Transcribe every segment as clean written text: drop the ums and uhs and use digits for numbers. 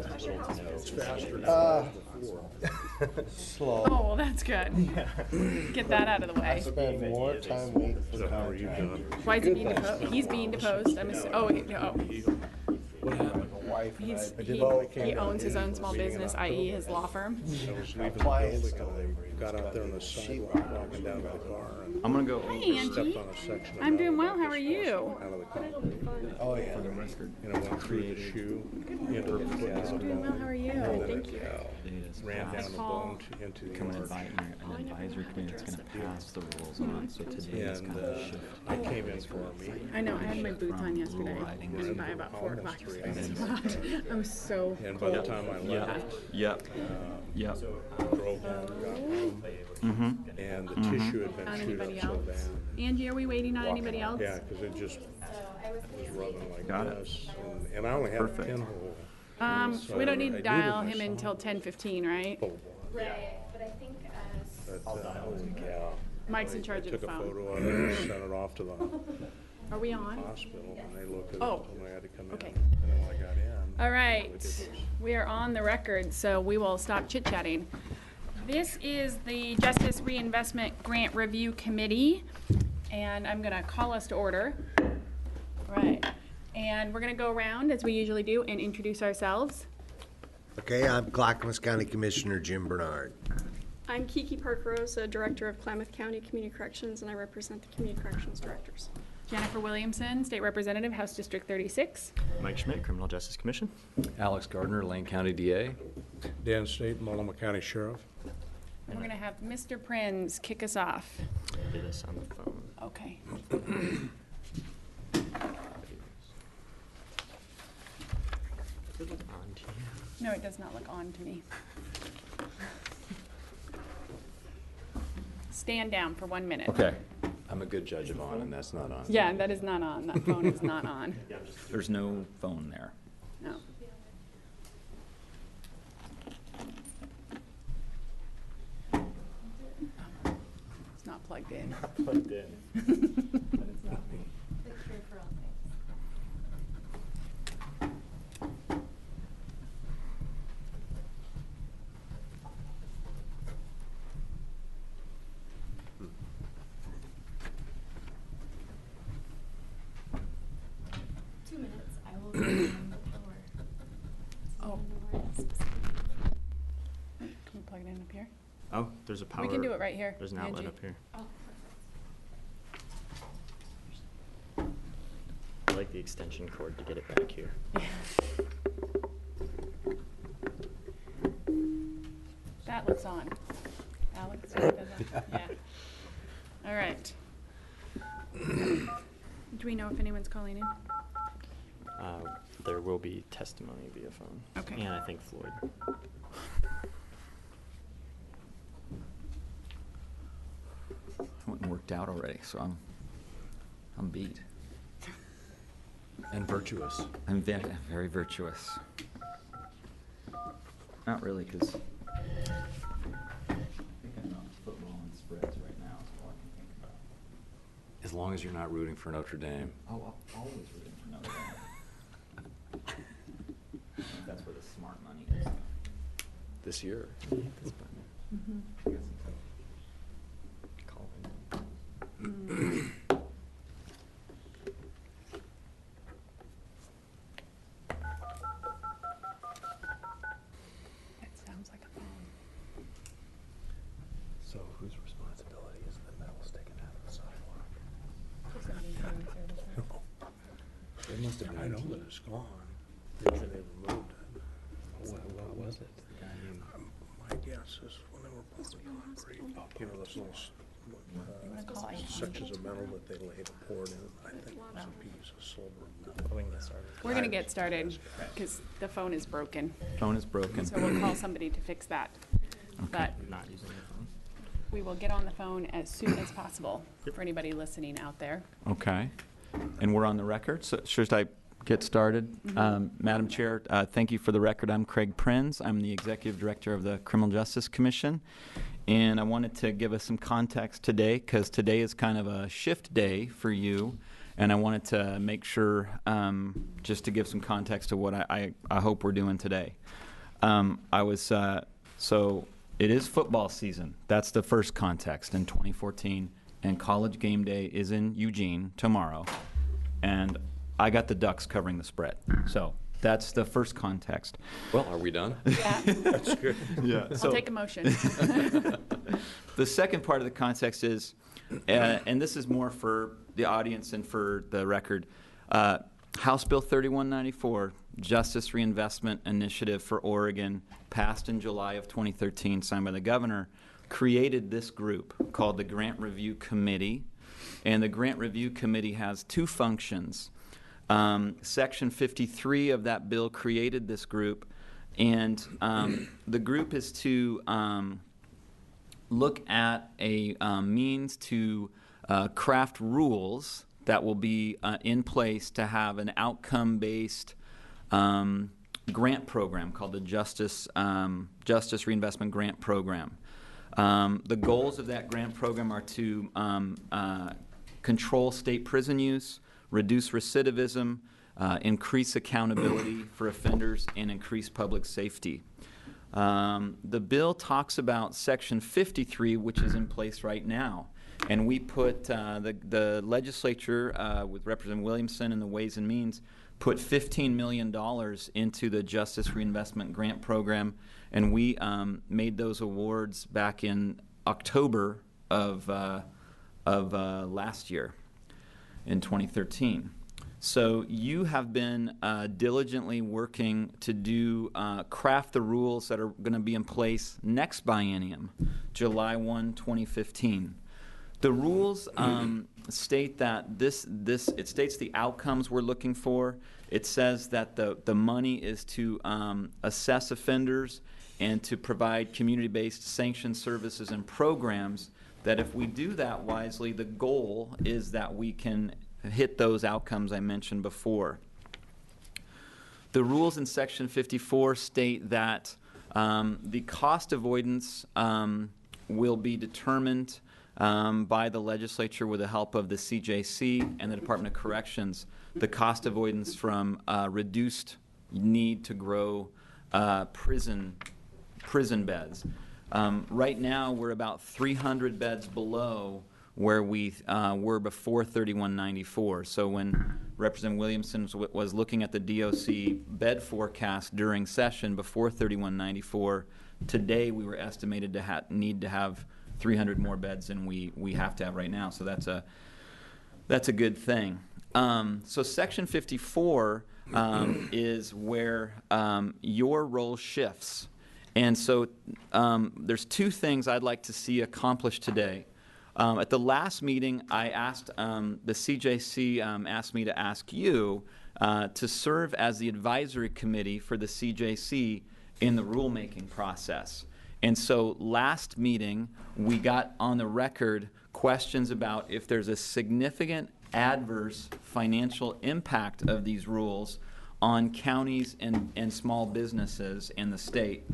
It's faster. Slow. Oh, well, that's good. Get that out of the way. Spend more time waiting for the So how are you doing? Why is he being deposed? He's being deposed. What happened? wife and He's, I. he owns his own small business, i.e. his law firm. I was leaving the Appliance building and I got out there on the sidewalk walking down to the car and I'm gonna go. Hi, stepped Angie. on a section of I'm doing metal well. that How are was you? out of the concrete. Oh, yeah. And I went through the shoe into the foot of the Doing well. How are you? Thank you. ran down the bone into the Come and arch. invite an advisory committee that's gonna pass the rules on. So today is And kind of a shift. I came in for a meeting. I know. I had my boots on yesterday, and by about 4 o'clock, I was so And by the cold. time I left, Yep. Yep. drove home, got home, and the tissue had been On chewed up anybody so else? bad. Angie, are we waiting on anybody else? Yeah, because it just was rubbing like Got it. this. And I only had a Perfect. pinhole. We don't need I to did dial it him until 10:15, right? Oh, Right, but I think but, holy cow. Mike's in charge of Took the a phone. photo of it and sent it off to the Are we on? hospital, and they looked at it Oh, and told me I had to come in. okay. And then when I got in. All right, we are on the record, so we will stop chit-chatting. This is the Justice Reinvestment Grant Review Committee, and I'm gonna call us to order. Right, and we're gonna go around, as we usually do, and introduce ourselves. Okay, I'm Clackamas County Commissioner Jim Bernard. I'm Kiki Parker-Rose, Director of Klamath County Community Corrections, and I represent the Community Corrections Directors. Jennifer Williamson, State Representative, House District 36. Mike Schmidt, Criminal Justice Commission. Alex Gardner, Lane County DA. Dan State, Multnomah County Sheriff. And we're gonna have Mr. Prinz kick us off. Do this on the phone. Okay. On to you. No, it does not look on to me. Stand down for 1 minute. Okay. I'm a good judge of on, and that's not on. Yeah, that is not on. That phone is not on. There's no phone there. No. It's not plugged in. Plugged in. But it's not me. I will go Oh. Can we plug it in up here? Oh, there's a power. We can do it right here. There's an outlet Angie. up here. Oh, I like the extension cord to get it back here. That looks on. Alex, does that? Yeah. All right. Do we know if anyone's calling in? There will be testimony via phone. Okay. And I think Floyd. It went and worked out already, so I'm beat. And virtuous. I'm very virtuous. Not really, because I think I'm on football and spreads right now. Is all I can think about. As long as you're not rooting for Notre Dame. Oh, I'm always rooting for Notre Dame. I think that's where the smart money is. This year. This button. I guess so. Call in. It sounds like a phone. So whose responsibility is the metal sticking out of the sidewalk? Somebody's doing services. It must have I been. know that it's gone. They said they removed it. What was it? My guess is when they were pouring concrete, you know, those little wanna call IT? sections of metal that they later poured in, I think it was a piece of silver metal. We're gonna get started because the phone is broken. Phone is broken. So we'll call somebody to fix that. But Not using the phone. we will get on the phone as soon as possible for anybody listening out there. Okay. And we're on the record, so should I get started? Madam Chair, thank you for the record. I'm Craig Prinz. I'm the Executive Director of the Criminal Justice Commission. And I wanted to give us some context today because today is kind of a shift day for you and I wanted to make sure, just to give some context to what I hope we're doing today. So it is football season. That's the first context in 2014, and College Game Day is in Eugene tomorrow, and I got the Ducks covering the spread. So that's the first context. Well, are we done? Yeah, That's good. Yeah. I'll take a motion. The second part of the context is, and this is more for the audience and for the record, House Bill 3194, Justice Reinvestment Initiative for Oregon, passed in July of 2013, signed by the governor, created this group called the Grant Review Committee. And the Grant Review Committee has two functions. Section 53 of that bill created this group, and the group is to look at a means to craft rules that will be in place to have an outcome-based grant program called the Justice Reinvestment Grant Program. The goals of that grant program are to control state prison use, reduce recidivism, increase accountability for offenders, and increase public safety. The bill talks about Section 53, which is in place right now. And we put, the legislature, with Representative Williamson and the Ways and Means, put $15 million into the Justice Reinvestment Grant Program, and we made those awards back in October of last year, in 2013. So you have been diligently working to do craft the rules that are going to be in place next biennium, July 1, 2015. The rules state that it states the outcomes we're looking for. It says that the money is to assess offenders and to provide community-based sanction services and programs, that if we do that wisely, the goal is that we can hit those outcomes I mentioned before. The rules in Section 54 state that the cost avoidance will be determined by the legislature with the help of the CJC and the Department of Corrections, the cost avoidance from reduced need to grow prison beds. Right now, we're about 300 beds below where we were before 3194. So when Representative Williamson was looking at the DOC bed forecast during session before 3194, today we were estimated to need to have 300 more beds than we have to have right now. So that's a good thing. So Section 54 is where your role shifts. And so there's two things I'd like to see accomplished today. At the last meeting, I asked, the CJC asked me to ask you to serve as the advisory committee for the CJC in the rulemaking process. And so last meeting, we got on the record questions about if there's a significant adverse financial impact of these rules on counties and small businesses in the state.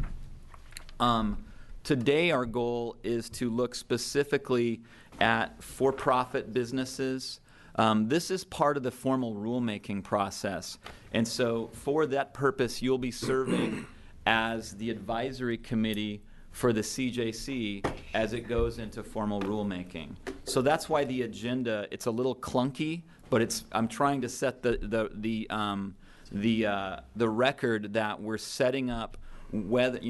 Today, our goal is to look specifically at for-profit businesses. This is part of the formal rulemaking process. And so for that purpose, you'll be serving as the advisory committee for the CJC as it goes into formal rulemaking. So that's why the agenda, it's a little clunky, but I'm trying to set the record that we're setting up, whether,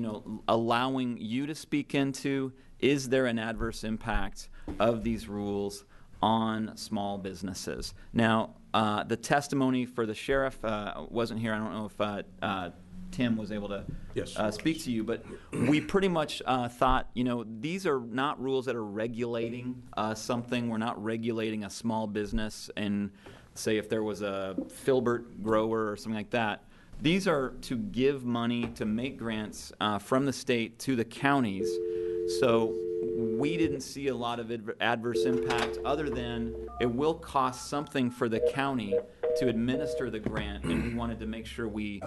allowing you to speak into, is there an adverse impact of these rules on small businesses? Now, the testimony for the sheriff wasn't here. I don't know if Tim was able to speak to you, but we pretty much thought, these are not rules that are regulating something. We're not regulating a small business, and say if there was a filbert grower or something like that. These are to give money, to make grants from the state to the counties. So we didn't see a lot of adverse impact other than it will cost something for the county to administer the grant, and we wanted to make sure we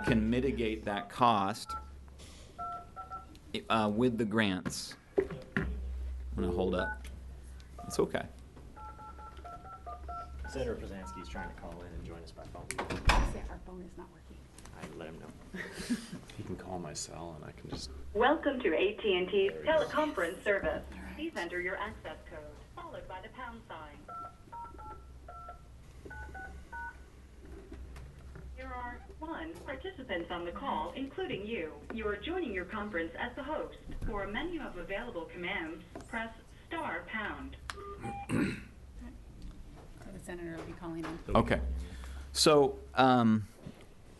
can mitigate that cost with the grants. I'm going to hold up. It's okay. Senator Poznanski's trying to call in and join us by phone. Our phone is not working. I let him know. You can call my cell and I can just. Welcome to AT&T's teleconference service. Please enter your access code, followed by the pound sign. There are 1 participants on the call, including you. You are joining your conference as the host. For a menu of available commands, press *#. The senator will be calling in. Okay. So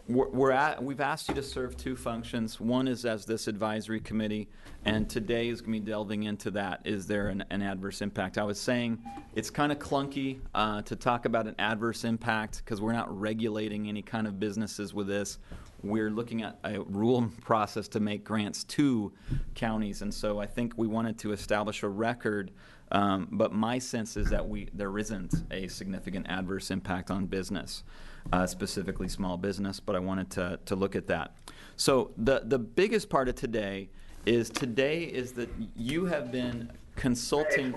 we've asked you to serve 2 functions. One is as this advisory committee, and today is going to be delving into that. Is there an adverse impact? I was saying it's kind of clunky to talk about an adverse impact because we're not regulating any kind of businesses with this. We're looking at a rule process to make grants to counties, and so I think we wanted to establish a record. But my sense is that there isn't a significant adverse impact on business, specifically small business, but I wanted to look at that. So the biggest part of today is that you have been consulting.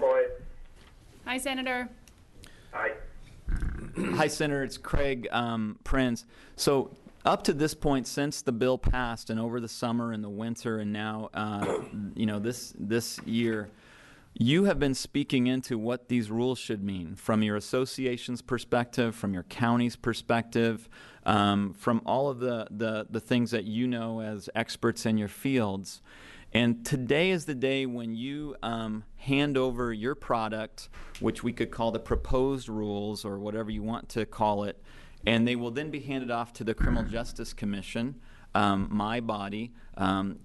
Hi, Senator. Hi. Hi, Senator. It's Craig Prinz. So up to this point, since the bill passed and over the summer and the winter and now, this year, you have been speaking into what these rules should mean from your association's perspective, from your county's perspective, from all of the things that you know as experts in your fields. And today is the day when you hand over your product, which we could call the proposed rules or whatever you want to call it, and they will then be handed off to the Criminal Justice Commission, my body.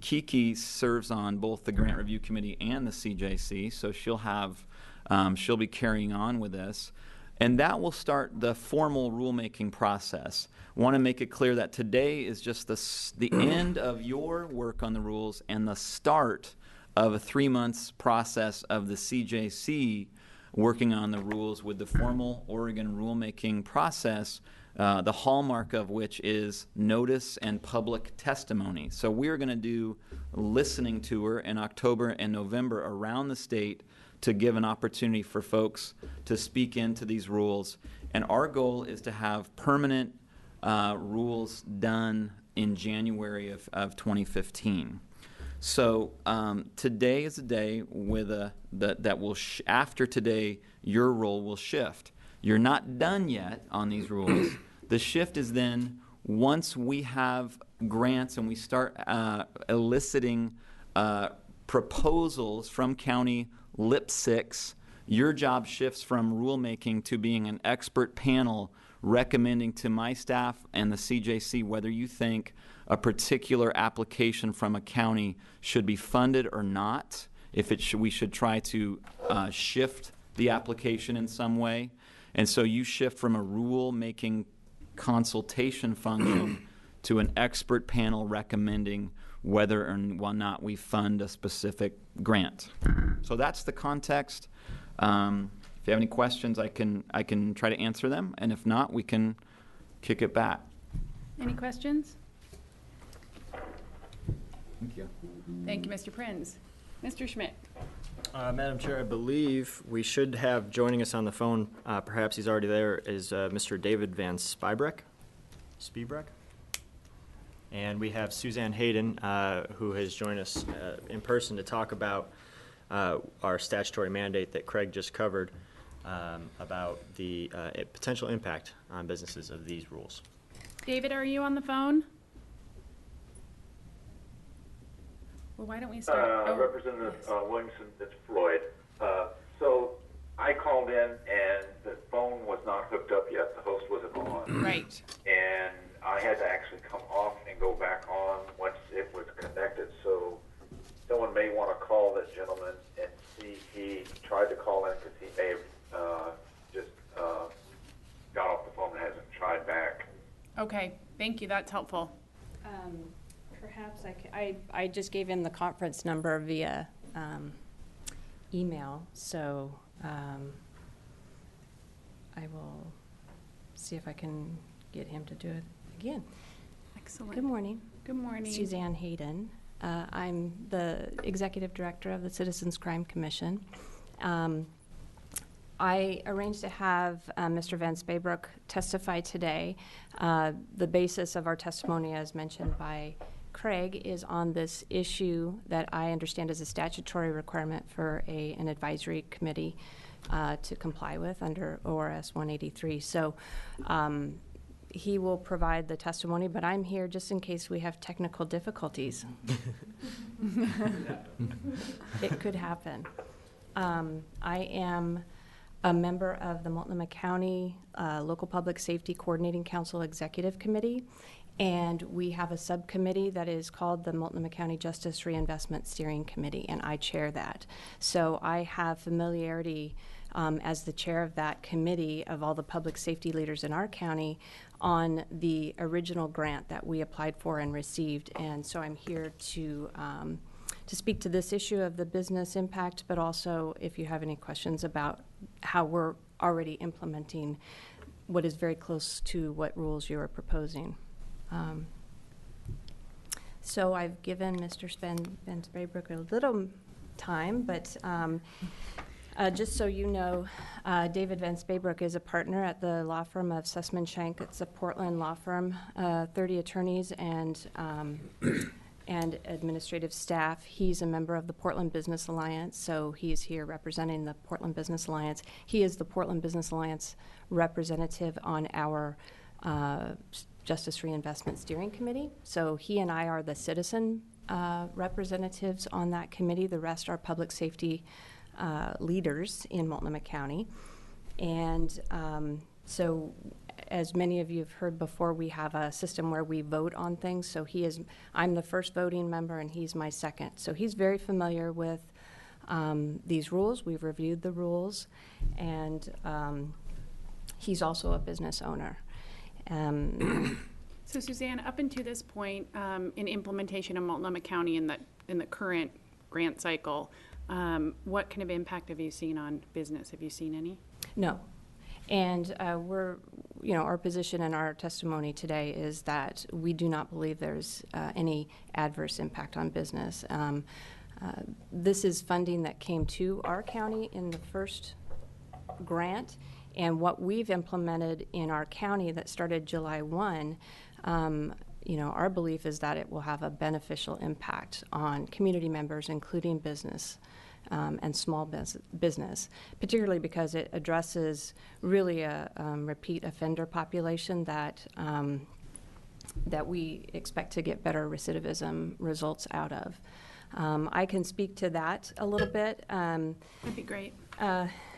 Kiki serves on both the Grant Review Committee and the CJC, so she'll be carrying on with this. And that will start the formal rulemaking process. I want to make it clear that today is just the end of your work on the rules and the start of a 3-month process of the CJC working on the rules with the formal Oregon rulemaking process, the hallmark of which is notice and public testimony. So we're going to do a listening tour in October and November around the state to give an opportunity for folks to speak into these rules. And our goal is to have permanent rules done in January of 2015. So today is a day with that will after today your role will shift. You're not done yet on these rules. The shift is then once we have grants and we start eliciting proposals from County Lip 6, your job shifts from rulemaking to being an expert panel recommending to my staff and the CJC whether you think a particular application from a county should be funded or not, if we should try to shift the application in some way. And so you shift from a rule-making consultation function to an expert panel recommending whether or not we fund a specific grant. So that's the context. If you have any questions, I can try to answer them, and if not, we can kick it back. Any questions? Thank you. Thank you, Mr. Prinz. Mr. Schmidt. Madam Chair, I believe we should have joining us on the phone, perhaps he's already there, is Mr. David Van Spiebrek. And we have Suzanne Hayden, who has joined us in person to talk about our statutory mandate that Craig just covered about the potential impact on businesses of these rules. David, are you on the phone? Well, why don't we start? Representative Williamson, it's Floyd. So I called in and the phone was not hooked up yet. The host wasn't on. Right. And I had to actually come off and go back on once it was connected. So someone may want to call this gentleman and see. He tried to call in because he may have just got off the phone and hasn't tried back. Okay, thank you. That's helpful. Perhaps I just gave him the conference number via email, so I will see if I can get him to do it again. Excellent. Good morning. Good morning. Suzanne Hayden. I'm the Executive Director of the Citizens Crime Commission. I arranged to have Mr. Van Spaybrook testify today. The basis of our testimony, as mentioned by Craig, is on this issue that I understand is a statutory requirement for an advisory committee to comply with under ORS 183. So he will provide the testimony, but I'm here just in case we have technical difficulties. It could happen. I am a member of the Multnomah County Local Public Safety Coordinating Council Executive Committee, and we have a subcommittee that is called the Multnomah County Justice Reinvestment Steering Committee, and I chair that. So I have familiarity as the chair of that committee of all the public safety leaders in our county on the original grant that we applied for and received, and so I'm here to speak to this issue of the business impact, but also if you have any questions about how we're already implementing what is very close to what rules you are proposing. So I've given Mr. Van Spaybrook a little time, but just so you know, David Van Spaybrook is a partner at the law firm of Sussman Shank. It's a Portland law firm, 30 attorneys and administrative staff. He's a member of the Portland Business Alliance, so he is here representing the Portland Business Alliance. He is the Portland Business Alliance representative on our Justice Reinvestment Steering Committee. So he and I are the citizen representatives on that committee. The rest are public safety leaders in Multnomah County. And so as many of you have heard before, we have a system where we vote on things. So I'm the first voting member and he's my second. So he's very familiar with these rules. We've reviewed the rules, and he's also a business owner. So Suzanne, up until this point, in implementation of Multnomah County in the current grant cycle, what kind of impact have you seen on business? Have you seen any? No. And our position in our testimony today is that we do not believe there's any adverse impact on business. This is funding that came to our county in the first grant, and what we've implemented in our county that started July 1, our belief is that it will have a beneficial impact on community members, including business and small business, particularly because it addresses really a repeat offender population that we expect to get better recidivism results out of. I can speak to that a little bit. That'd be great.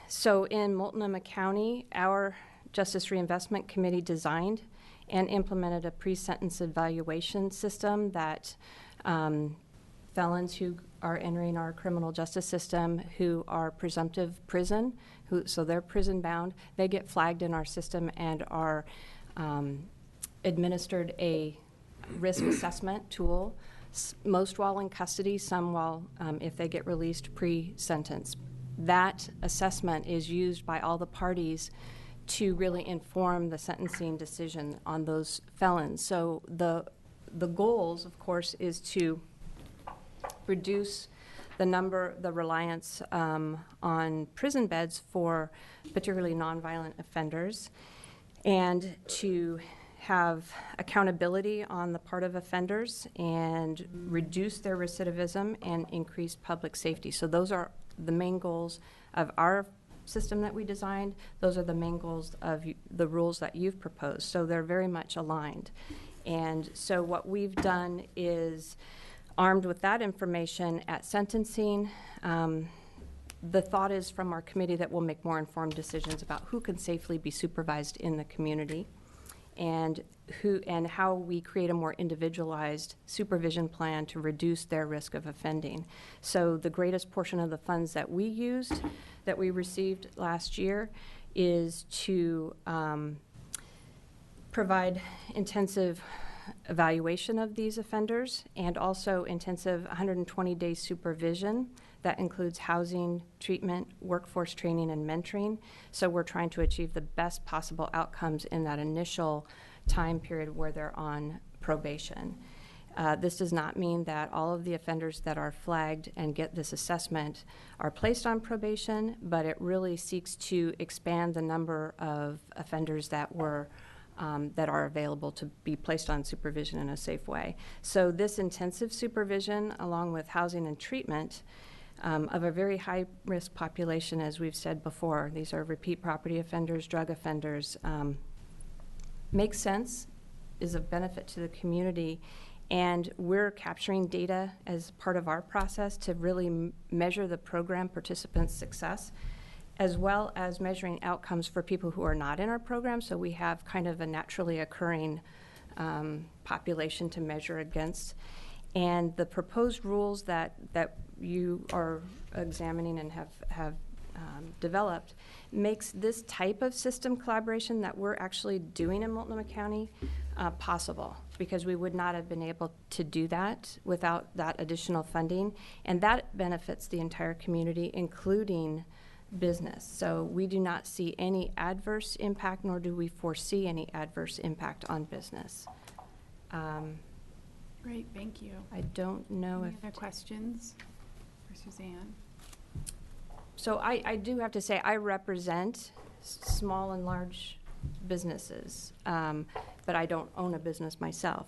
So in Multnomah County, our Justice Reinvestment Committee designed and implemented a pre-sentence evaluation system that felons who are entering our criminal justice system who are presumptive prison, so they're prison bound, they get flagged in our system and are administered a risk assessment tool, most while in custody, some while if they get released pre-sentence. That assessment is used by all the parties to really inform the sentencing decision on those felons. So the goals, of course, is to reduce the reliance on prison beds for particularly nonviolent offenders, and to have accountability on the part of offenders and reduce their recidivism and increase public safety. So those are the main goals of our system that we designed. Those are the main goals of the rules that you've proposed. So they're very much aligned. And so what we've done is, armed with that information at sentencing, the thought is from our committee that we'll make more informed decisions about who can safely be supervised in the community, and how we create a more individualized supervision plan to reduce their risk of offending. So the greatest portion of the funds that we received last year, is to provide intensive evaluation of these offenders and also intensive 120-day supervision that includes housing, treatment, workforce training, and mentoring. So we're trying to achieve the best possible outcomes in that initial time period where they're on probation. This does not mean that all of the offenders that are flagged and get this assessment are placed on probation, but it really seeks to expand the number of offenders that were that are available to be placed on supervision in a safe way. So this intensive supervision, along with housing and treatment of a very high-risk population, as we've said before, these are repeat property offenders, drug offenders, makes sense, is of benefit to the community, and we're capturing data as part of our process to really measure the program participants' success, as well as measuring outcomes for people who are not in our program. So we have kind of a naturally occurring population to measure against. And the proposed rules that you are examining and have developed makes this type of system collaboration that we're actually doing in Multnomah County possible, because we would not have been able to do that without that additional funding. And that benefits the entire community, including business. So we do not see any adverse impact, nor do we foresee any adverse impact on business. Great, thank you. I don't know Any if... other questions for Suzanne? So I do have to say, I represent small and large businesses, but I don't own a business myself.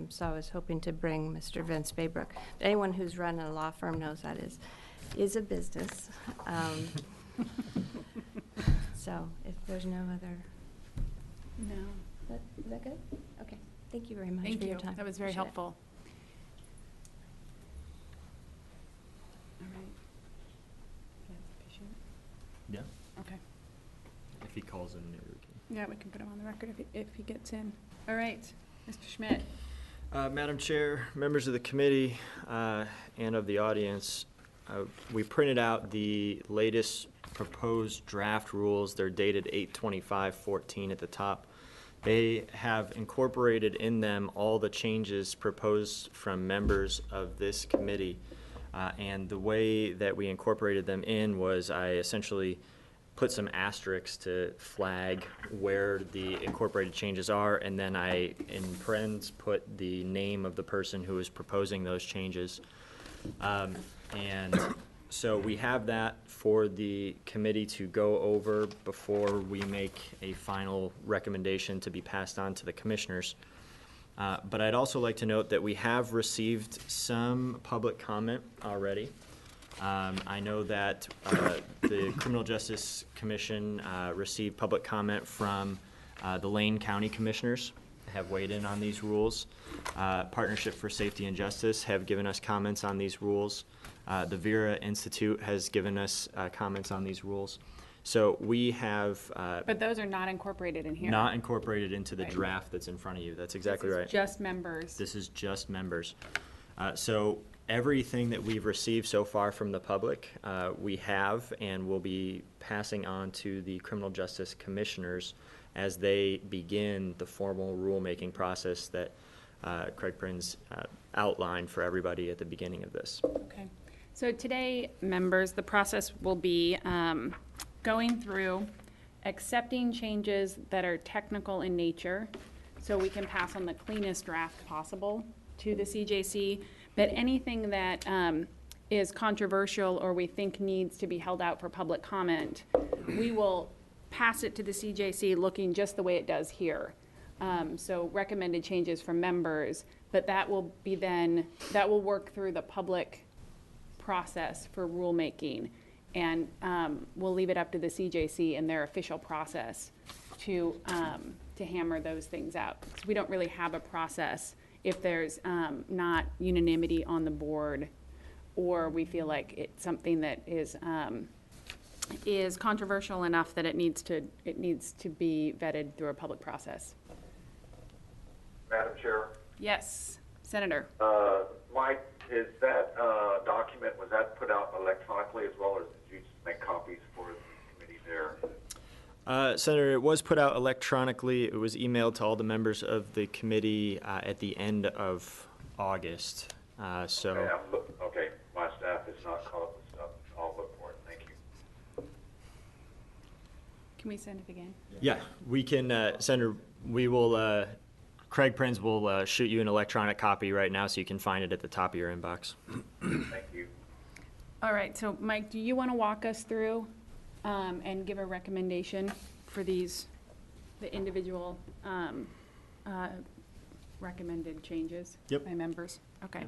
So I was hoping to bring Mr. Vince Baybrook. Anyone who's run a law firm knows that is a business. So if there's no other... No. Is that good? Okay. Thank you very much Thank for you. your time. That was very Appreciate it. helpful. All right. Yeah. Okay. If he calls in, maybe we can. Yeah, we can put him on the record if he gets in. All right, Mr. Schmidt. Madam Chair, members of the committee, and of the audience, we printed out the latest proposed draft rules. They're dated 8/25/14 at the top. They have incorporated in them all the changes proposed from members of this committee. And the way that we incorporated them in was I essentially put some asterisks to flag where the incorporated changes are, and then I, in parentheses, put the name of the person who is proposing those changes. And so we have that for the committee to go over before we make a final recommendation to be passed on to the commissioners. But I'd also like to note that we have received some public comment already. I know that the Criminal Justice Commission received public comment from the Lane County Commissioners, have weighed in on these rules. Partnership for Safety and Justice have given us comments on these rules. The Vera Institute has given us comments on these rules. So we have But those are not incorporated in here. not incorporated into the Right. draft that's in front of you. That's exactly This is right. just members. This is just members. So everything that we've received so far from the public, we have and will be passing on to the Criminal Justice Commissioners as they begin the formal rulemaking process that Craig Prinz outlined for everybody at the beginning of this. Okay. So today, members, the process will be going through, accepting changes that are technical in nature, so we can pass on the cleanest draft possible to the CJC. But anything that is controversial or we think needs to be held out for public comment, we will pass it to the CJC looking just the way it does here. So recommended changes from members, but that will be then, that will work through the public process for rulemaking. And we'll leave it up to the CJC and their official process to hammer those things out. So we don't really have a process if there's not unanimity on the board, or we feel like it's something that is controversial enough that it needs to be vetted through a public process. Madam Chair, Yes, Senator. Mike, is that document, was that put out electronically as well, or did you just make copies for the committee there? Senator, it was put out electronically. It was emailed to all the members of the committee at the end of August. Okay, my staff is not caught up with stuff. I'll look for it. Thank you. Can we send it again? Yeah, we can, Senator, we will Craig Prins will shoot you an electronic copy right now so you can find it at the top of your inbox. Thank you. All right, so Mike, do you want to walk us through and give a recommendation for the individual recommended changes Yep. by members? Okay.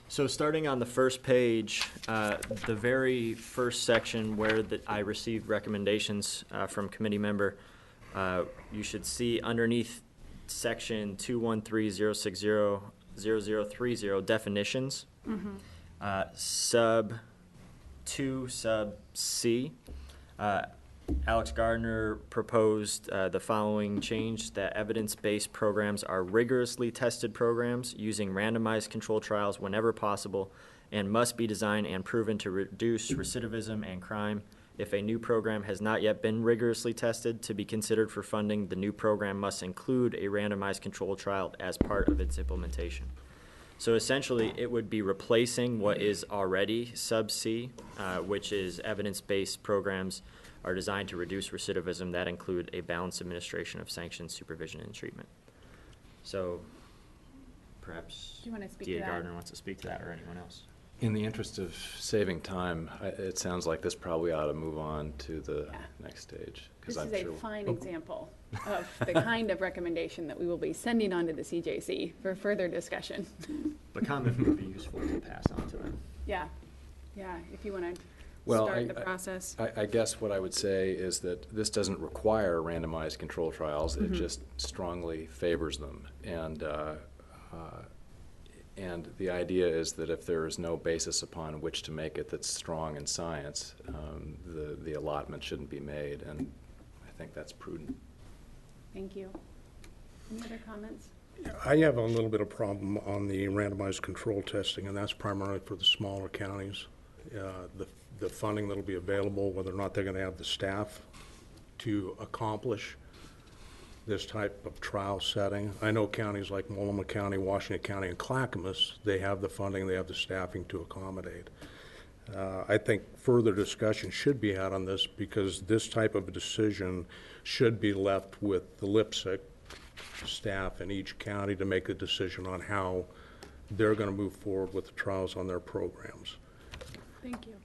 So starting on the first page, the very first section where I received recommendations from committee member, you should see underneath section 213-060-0030 definitions, sub 2 sub C. Alex Gardner proposed the following change, that evidence-based programs are rigorously tested programs using randomized control trials whenever possible and must be designed and proven to reduce recidivism and crime. If a new program has not yet been rigorously tested to be considered for funding, the new program must include a randomized control trial as part of its implementation. So essentially, it would be replacing what is already sub C, which is evidence-based programs are designed to reduce recidivism that include a balanced administration of sanctions, supervision, and treatment. So perhaps Do you wanna speak to DA that? Gardner wants to speak to that, or anyone else. In the interest of saving time, it sounds like this probably ought to move on to the next stage. 'Cause This I'm is a sure- fine example of the kind of recommendation that we will be sending on to the CJC for further discussion. But comment would be useful to pass on to them. Yeah, if you want to Well, start the process. I guess what I would say is that this doesn't require randomized control trials. It just strongly favors them. And the idea is that if there is no basis upon which to make it that's strong in science, the allotment shouldn't be made, and I think that's prudent. Thank you. Any other comments? I have a little bit of problem on the randomized control testing, and that's primarily for the smaller counties. The funding that'll be available, whether or not they're going to have the staff to accomplish this type of trial setting. I know counties like Multnomah County, Washington County, and Clackamas, they have the funding, they have the staffing to accommodate. I think further discussion should be had on this, because this type of a decision should be left with the LIPSIC staff in each county to make a decision on how they're going to move forward with the trials on their programs. Thank you.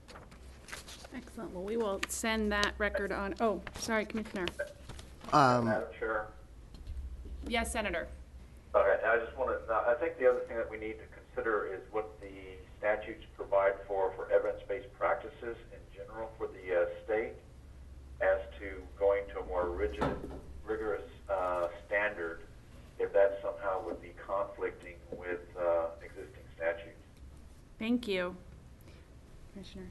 Excellent. Well, we will send that record on. Oh, sorry, Commissioner. Madam Chair. Yes, Senator. Okay, I just want to, I think the other thing that we need to consider is what the statutes provide for evidence-based practices in general for the state as to going to a more rigorous standard, if that somehow would be conflicting with existing statutes. Thank you. Commissioner.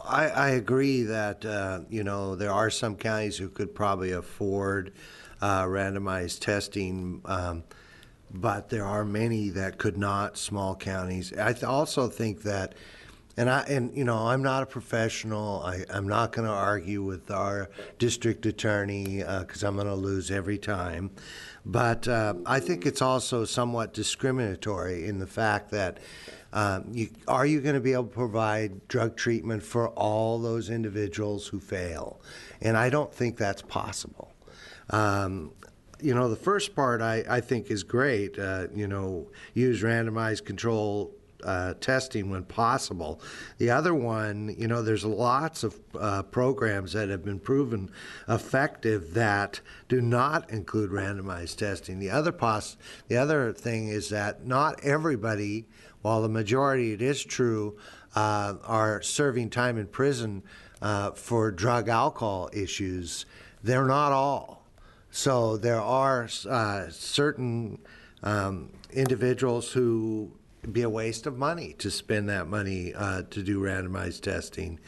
I agree that, there are some counties who could probably afford randomized testing, but there are many that could not, small counties. I also think that, I'm not a professional. I'm not going to argue with our district attorney because I'm going to lose every time. But I think it's also somewhat discriminatory in the fact that are you going to be able to provide drug treatment for all those individuals who fail? And I don't think that's possible. The first part I think is great, use randomized control testing when possible. The other one, there's lots of programs that have been proven effective that do not include randomized testing. The other thing is that not everybody, while the majority, it is true, are serving time in prison for drug alcohol issues. They're not all. So there are certain individuals who be a waste of money to spend that money to do randomized testing.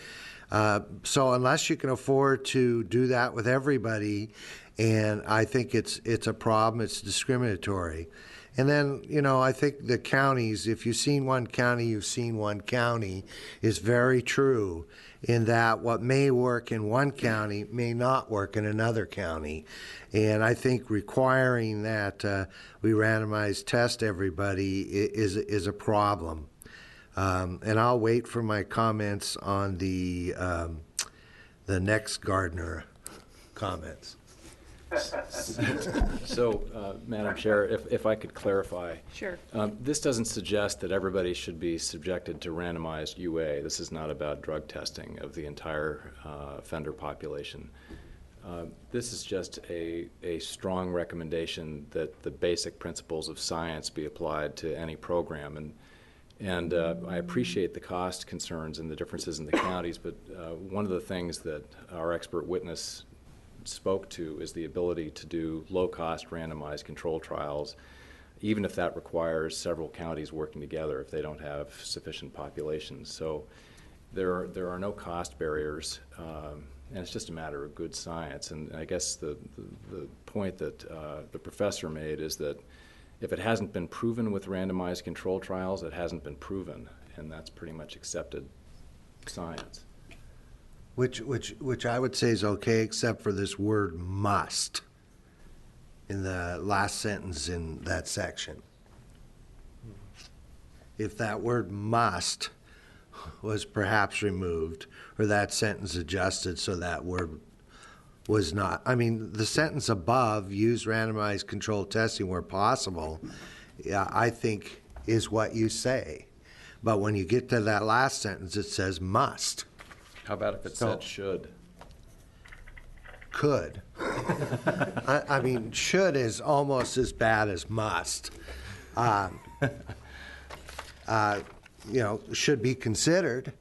So unless you can afford to do that with everybody, and I think it's a problem, it's discriminatory. And then, I think the counties, if you've seen one county, you've seen one county, is very true in that what may work in one county may not work in another county. And I think requiring that we randomize test everybody is a problem. And I'll wait for my comments on the next Gardner comments. So, Madam Chair, if I could clarify. Sure. This doesn't suggest that everybody should be subjected to randomized UA. This is not about drug testing of the entire offender population. This is just a strong recommendation that the basic principles of science be applied to any program. And I appreciate the cost concerns and the differences in the counties, but one of the things that our expert witness spoke to is the ability to do low-cost randomized control trials, even if that requires several counties working together if they don't have sufficient populations. So there are no cost barriers, and it's just a matter of good science. And I guess the point that the professor made is that if it hasn't been proven with randomized control trials, it hasn't been proven, and that's pretty much accepted science. Which I would say is okay, except for this word must in the last sentence in that section. If that word must was perhaps removed, or that sentence adjusted so that word was not. I mean, the sentence above, use randomized controlled testing where possible, I think is what you say. But when you get to that last sentence, it says must. How about if it said should? Could. I mean, should is almost as bad as must. Should be considered.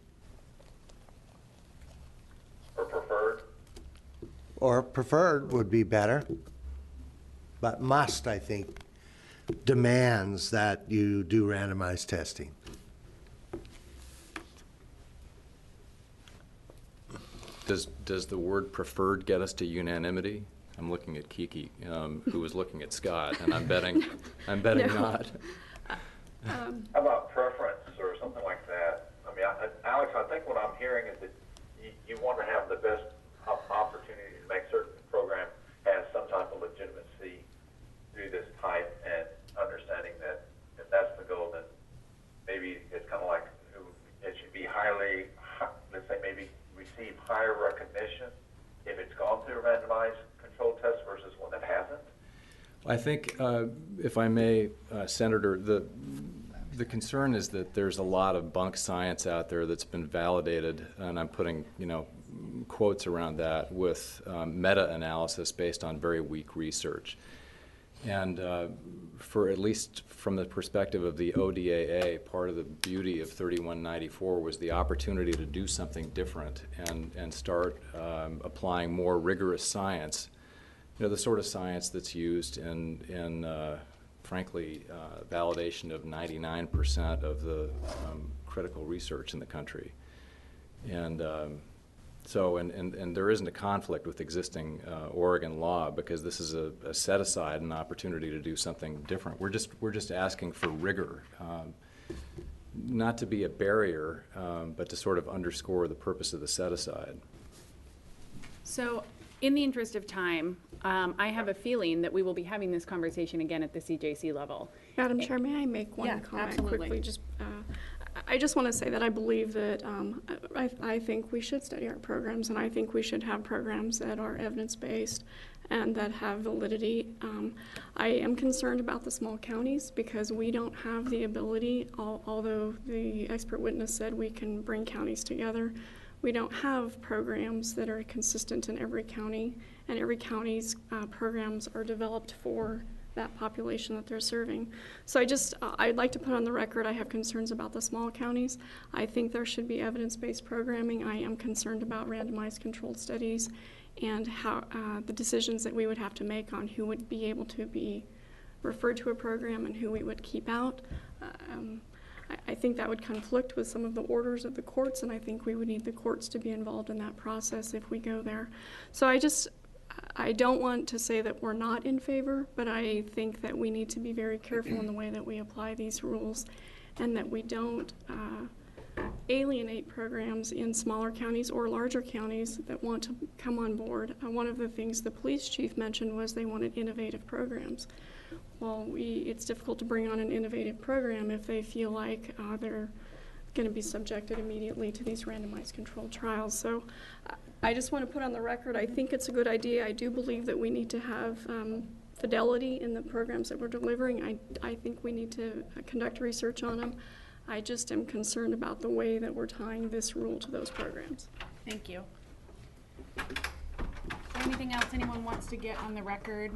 Or preferred. Or preferred would be better. But must, I think, demands that you do randomized testing. Does the word preferred get us to unanimity? I'm looking at Kiki, who was looking at Scott, and I'm betting No. not. How about preference or something like that? I mean, Alex, I think what I'm hearing is that you want to have the best opportunity to make certain program has some type of legitimacy through this type, and understanding that if that's the goal, then maybe it's kind of like it should be highly, let's say maybe receive higher recognition if it's gone through a randomized controlled test versus one that hasn't? I think, if I may, Senator, the concern is that there's a lot of bunk science out there that's been validated, and I'm putting, quotes around that, with meta-analysis based on very weak research. And for at least from the perspective of the ODAA, part of the beauty of 3194 was the opportunity to do something different and start applying more rigorous science, the sort of science that's used in frankly, validation of 99% of the critical research in the country. And so there isn't a conflict with existing Oregon law, because this is a set aside, an opportunity to do something different. We're just asking for rigor, not to be a barrier, but to sort of underscore the purpose of the set aside. So, in the interest of time, I have a feeling that we will be having this conversation again at the CJC level. Madam Chair, may I make one Yeah, comment absolutely. quickly? I just want to say that I believe that I think we should study our programs, and I think we should have programs that are evidence-based and that have validity. I am concerned about the small counties because we don't have the ability, although the expert witness said we can bring counties together, we don't have programs that are consistent in every county, and every county's programs are developed for that population that they're serving. So I'd like to put on the record, I have concerns about the small counties. I think there should be evidence-based programming. I am concerned about randomized controlled studies and how the decisions that we would have to make on who would be able to be referred to a program and who we would keep out. I think that would conflict with some of the orders of the courts, and I think we would need the courts to be involved in that process if we go there. So I don't want to say that we're not in favor, but I think that we need to be very careful in the way that we apply these rules, and that we don't alienate programs in smaller counties or larger counties that want to come on board. One of the things the police chief mentioned was they wanted innovative programs. Well, it's difficult to bring on an innovative program if they feel like they're going to be subjected immediately to these randomized controlled trials. So I just want to put on the record, I think it's a good idea. I do believe that we need to have fidelity in the programs that we're delivering. I think we need to conduct research on them. I just am concerned about the way that we're tying this rule to those programs. Thank you. Anything else anyone wants to get on the record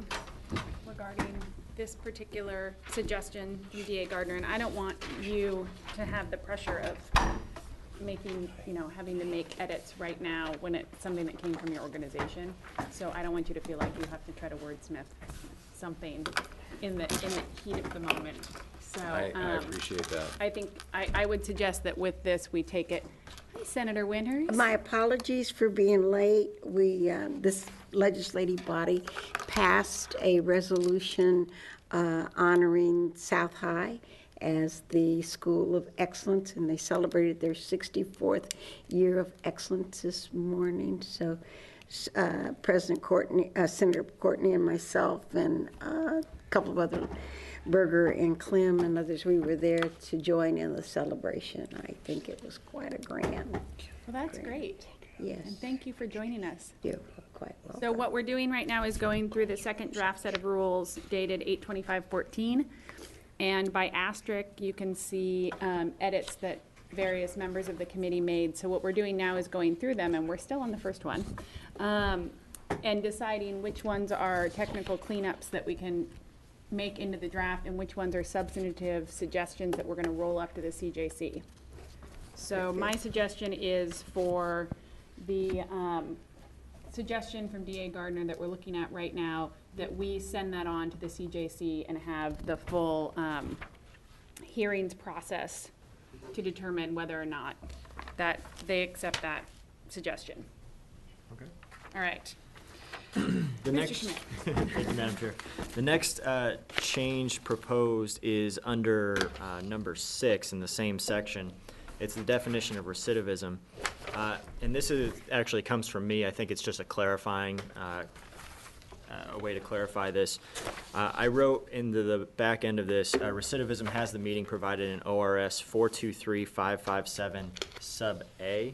regarding this particular suggestion from DA Gardner? And I don't want you to have the pressure of making, having to make edits right now when it's something that came from your organization. So I don't want you to feel like you have to try to wordsmith something in the heat of the moment. So I appreciate that. I think I would suggest that with this we take it. Hi, Senator Winters. My apologies for being late. This legislative body passed a resolution honoring South High as the School of Excellence, and they celebrated their 64th year of excellence this morning. So President Courtney, Senator Courtney and myself and a couple of other, Berger and Clem and others, we were there to join in the celebration. I think it was quite a grand. Well, that's great. Yes. And thank you for joining us. You're quite welcome. So what we're doing right now is going through the second draft set of rules dated 8/25/14. And by asterisk, you can see edits that various members of the committee made. So what we're doing now is going through them, and we're still on the first one, and deciding which ones are technical cleanups that we can make into the draft and which ones are substantive suggestions that we're going to roll up to the CJC. So my suggestion is for the suggestion from DA Gardner that we're looking at right now, that we send that on to the CJC and have the full hearings process to determine whether or not that they accept that suggestion. Okay. All right. The next, thank you, Madam Chair. The next change proposed is under number 6 in the same section. It's the definition of recidivism. And this actually comes from me. I think it's just a clarifying, a way to clarify this. I wrote into the back end of this, recidivism has the meaning provided in ORS 423557 sub A.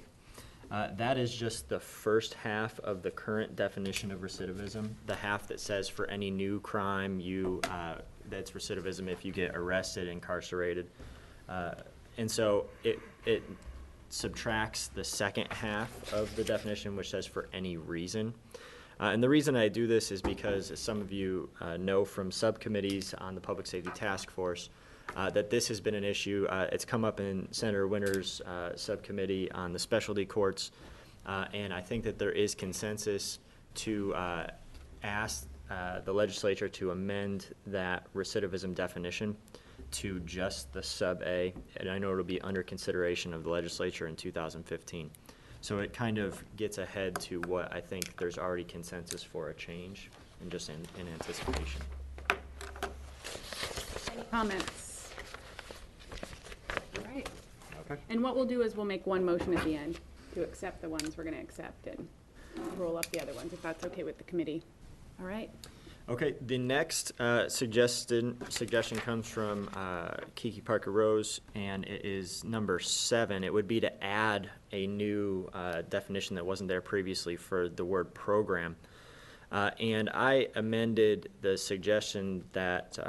That is just the first half of the current definition of recidivism, the half that says for any new crime, that's recidivism if you get arrested, incarcerated. And so it subtracts the second half of the definition, which says for any reason. And the reason I do this is because, as some of you know from subcommittees on the Public Safety Task Force, that this has been an issue. It's come up in Senator Winters' subcommittee on the specialty courts, and I think that there is consensus to ask the legislature to amend that recidivism definition to just the sub A, and I know it'll be under consideration of the legislature in 2015. So it kind of gets ahead to what I think there's already consensus for a change, and just in anticipation. Any comments? All right. Okay. And what we'll do is we'll make one motion at the end to accept the ones we're going to accept and roll up the other ones, if that's okay with the committee. All right. Okay, the next suggestion comes from Kiki Parker Rose, and it is number 7. It would be to add a new definition that wasn't there previously for the word program. And I amended the suggestion that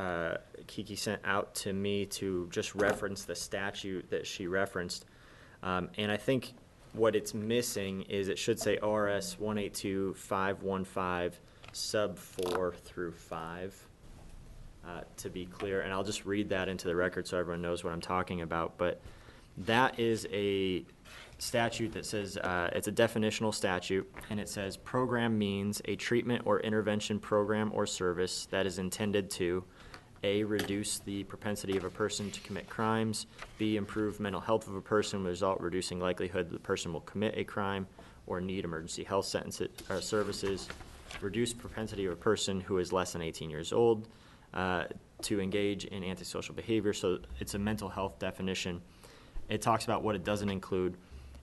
Kiki sent out to me to just reference the statute that she referenced. And I think what it's missing is it should say ORS 182.515 sub 4 through 5, to be clear. And I'll just read that into the record so everyone knows what I'm talking about. But that is a statute that says, it's a definitional statute, and it says program means a treatment or intervention program or service that is intended to A, reduce the propensity of a person to commit crimes, B, improve mental health of a person, with result reducing likelihood that the person will commit a crime or need emergency health services, reduce propensity of a person who is less than 18 years old to engage in antisocial behavior. So it's a mental health definition. It talks about what it doesn't include.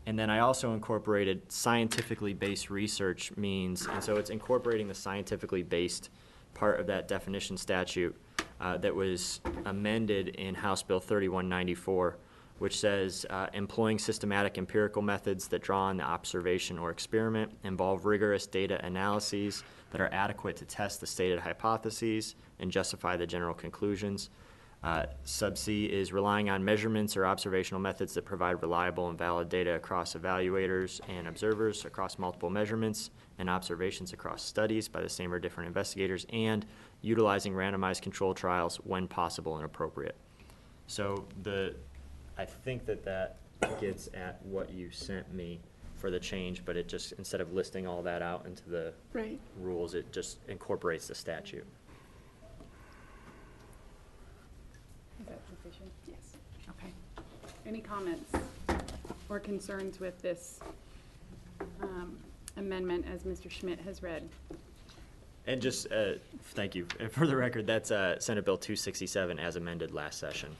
And then I also incorporated scientifically based research means, and so it's incorporating the scientifically based part of that definition statute that was amended in House Bill 3194 which says employing systematic empirical methods that draw on the observation or experiment, involve rigorous data analyses that are adequate to test the stated hypotheses and justify the general conclusions. Sub C is relying on measurements or observational methods that provide reliable and valid data across evaluators and observers across multiple measurements and observations across studies by the same or different investigators, and utilizing randomized control trials when possible and appropriate. So I think that gets at what you sent me for the change, but it just, instead of listing all that out into the Right. rules, it just incorporates the statute. Is that sufficient? Yes. Okay. Any comments or concerns with this amendment as Mr. Schmidt has read? And just, thank you. For the record, that's Senate Bill 267 as amended last session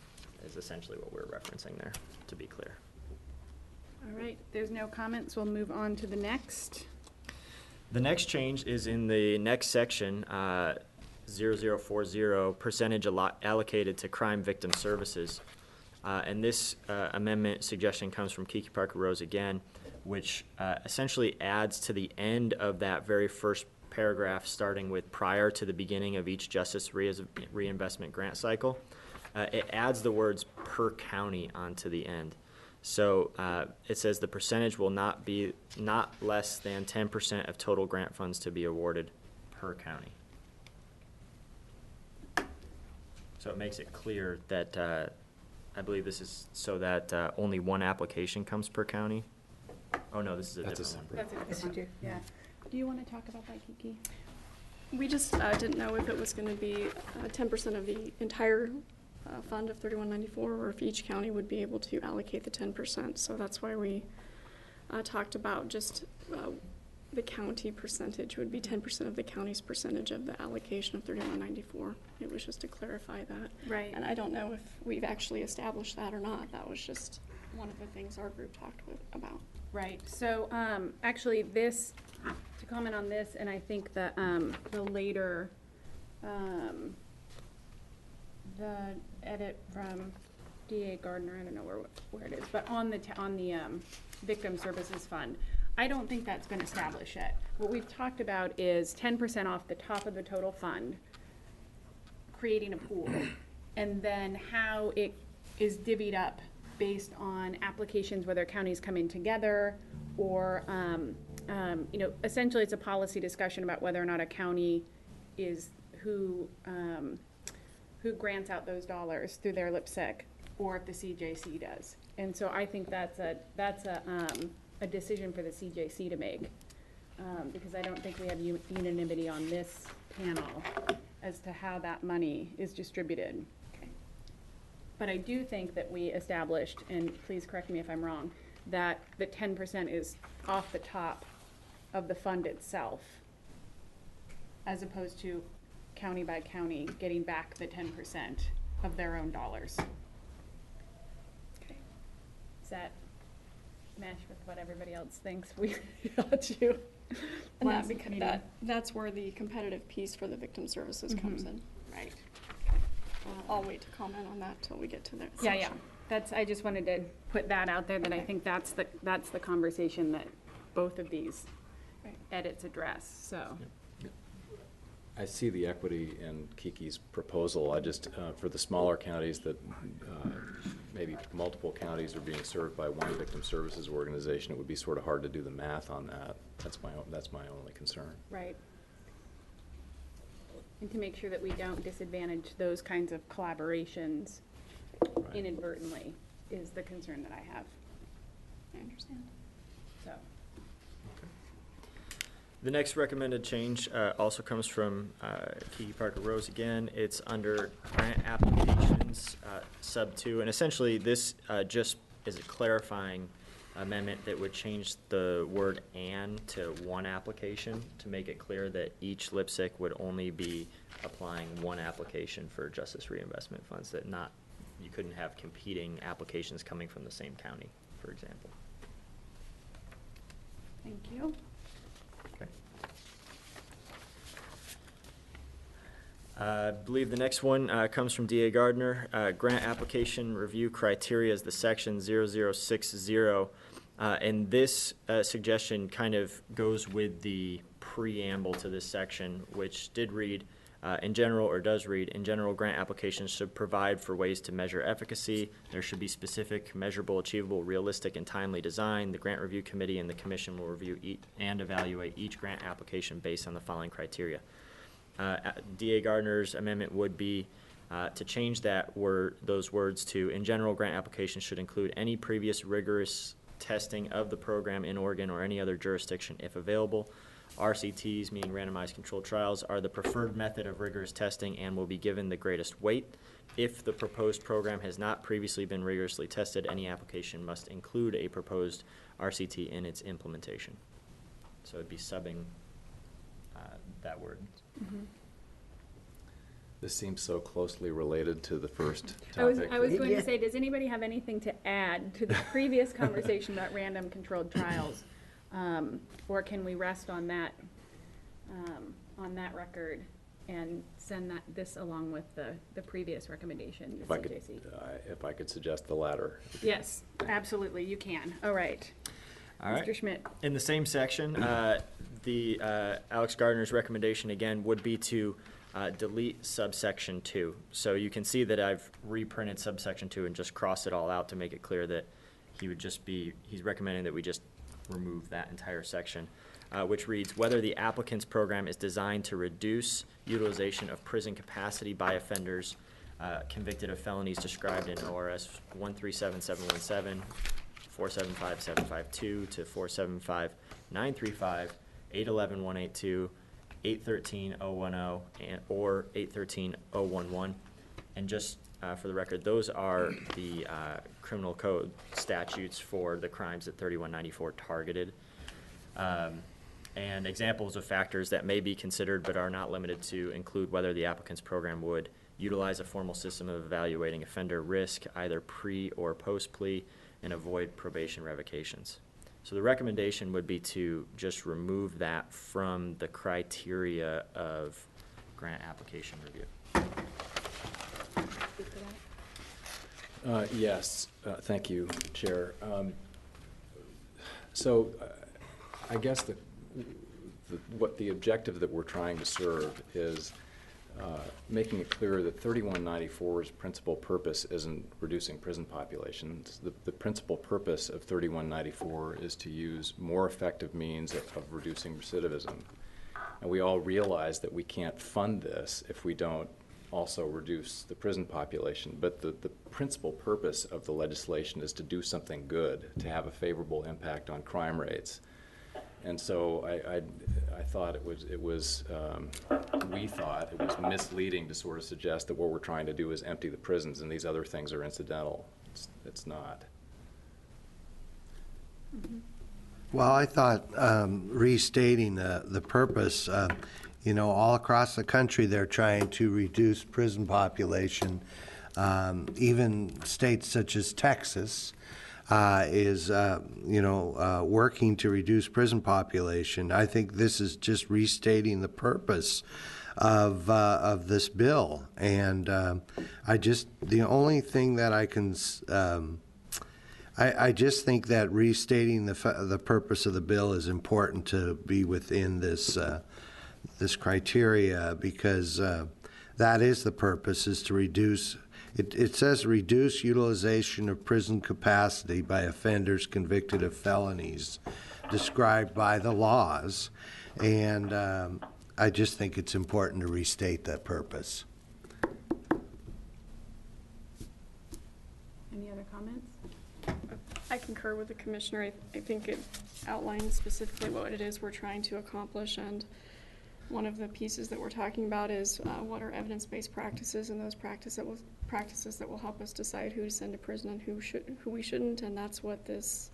is essentially what we're referencing there, to be clear. All right, there's no comments. We'll move on to the next. The next change is in the next section, 0040, percentage allocated to crime victim services. And this amendment suggestion comes from Kiki Parker Rose again, which essentially adds to the end of that very first paragraph, starting with prior to the beginning of each Justice Reinvestment Grant cycle. It adds the words per county onto the end. So it says the percentage will not less than 10% of total grant funds to be awarded per county. So it makes it clear that I believe this is so that only one application comes per county. Oh no, this is a different one. That's a different one. Yeah. Do you want to talk about that, Kiki? We just didn't know if it was going to be 10% of the entire fund of 3194, or if each county would be able to allocate the 10%. So that's why we talked about just the county percentage would be 10% of the county's percentage of the allocation of 3194. It was just to clarify that. Right. And I don't know if we've actually established that or not. That was just one of the things our group talked about. Right. So actually this, to comment on this, and I think the later, the edit from DA Gardner, I don't know where it is, but on the Victim Services Fund, I don't think that's been established yet. What we've talked about is 10% off the top of the total fund, creating a pool, and then how it is divvied up based on applications, whether counties come in together, or essentially it's a policy discussion about whether or not a county is who grants out those dollars through their LIPSEC, or if the CJC does. And so I think that's a decision for the CJC to make, because I don't think we have unanimity on this panel as to how that money is distributed. Okay. But I do think that we established, and please correct me if I'm wrong, that the 10% is off the top of the fund itself, as opposed to county by county getting back the 10% of their own dollars. Okay. Does that mesh with what everybody else thinks we ought to? And that's where the competitive piece for the victim services comes in. Right. I'll wait to comment on that till we get to that Yeah, section. yeah. I just wanted to put that out there, that I think that's the conversation that both of these edits address, so. I see the equity in Kiki's proposal. I just, for the smaller counties that maybe multiple counties are being served by one victim services organization, it would be sort of hard to do the math on that. That's my only concern. Right. And to make sure that we don't disadvantage those kinds of collaborations Right. inadvertently is the concern that I have, I understand. so. The next recommended change also comes from Kiki Parker Rose again. It's under grant applications, sub 2, and essentially this just is a clarifying amendment that would change the word "and" to one application to make it clear that each LIPSIC would only be applying one application for Justice Reinvestment Funds, that you couldn't have competing applications coming from the same county, for example. Thank you. Okay. I believe the next one comes from DA Gardner. Grant application review criteria is the section 0060. And this suggestion kind of goes with the preamble to this section, which did read, in general, or does read, in general, grant applications should provide for ways to measure efficacy. There should be specific, measurable, achievable, realistic, and timely design. The grant review committee and the commission will review and evaluate each grant application based on the following criteria. DA Gardner's amendment would be to change those words to, in general, grant applications should include any previous rigorous testing of the program in Oregon or any other jurisdiction if available. RCTs, meaning randomized controlled trials, are the preferred method of rigorous testing and will be given the greatest weight. If the proposed program has not previously been rigorously tested, any application must include a proposed RCT in its implementation. So it'd be subbing that word. Mm-hmm. This seems so closely related to the first I was topic. going to say, does anybody have anything to add to the previous conversation about random controlled trials? Or can we rest on that record and send this along with the previous recommendation, If I CJC? if I could suggest the latter. Yes, absolutely, you can. All right. All right. Mr. Schmidt. In the same section, the Alex Gardner's recommendation again would be to delete subsection 2. So you can see that I've reprinted subsection 2 and just crossed it all out to make it clear that he's recommending that we just remove that entire section, which reads, whether the applicant's program is designed to reduce utilization of prison capacity by offenders convicted of felonies described in ORS 137717, 475752 to 475935, 811182, 813010, or 813011. And just for the record, those are the criminal code statutes for the crimes that 3194 targeted. And examples of factors that may be considered but are not limited to include whether the applicant's program would utilize a formal system of evaluating offender risk, either pre or post plea, and avoid probation revocations. So the recommendation would be to just remove that from the criteria of grant application review. Yes, thank you, Chair. So I guess what the objective that we're trying to serve is making it clear that 3194's principal purpose isn't reducing prison populations. The principal purpose of 3194 is to use more effective means of reducing recidivism. And we all realize that we can't fund this if we don't also reduce the prison population. But the principal purpose of the legislation is to do something good, to have a favorable impact on crime rates. And so I thought we thought it was misleading to sort of suggest that what we're trying to do is empty the prisons and these other things are incidental. It's not. Mm-hmm. Well, I thought restating the purpose, all across the country they're trying to reduce prison population. Even states such as Texas is working to reduce prison population. I think this is just restating the purpose of this bill, and the only thing that I can. I just think that restating the purpose of the bill is important to be within this this criteria, because that is the purpose, is to reduce. It says reduce utilization of prison capacity by offenders convicted of felonies described by the laws, and I just think it's important to restate that purpose. Any other comments? I concur with the commissioner. I think it outlines specifically what it is we're trying to accomplish, and one of the pieces that we're talking about is what are evidence-based practices, and those practices that will help us decide who to send to prison and who we shouldn't, and that's what this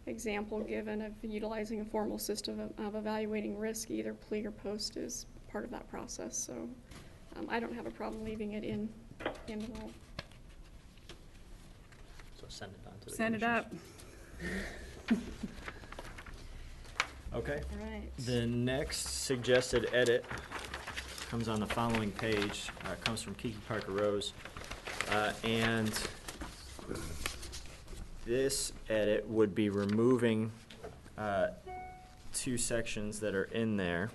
example given of utilizing a formal system of evaluating risk, either plea or post, is part of that process. So I don't have a problem leaving it in the rule. So send it on to the Send it up. Okay. All right. The next suggested edit comes on the following page, comes from Kiki Parker Rose. And this edit would be removing two sections that are in there.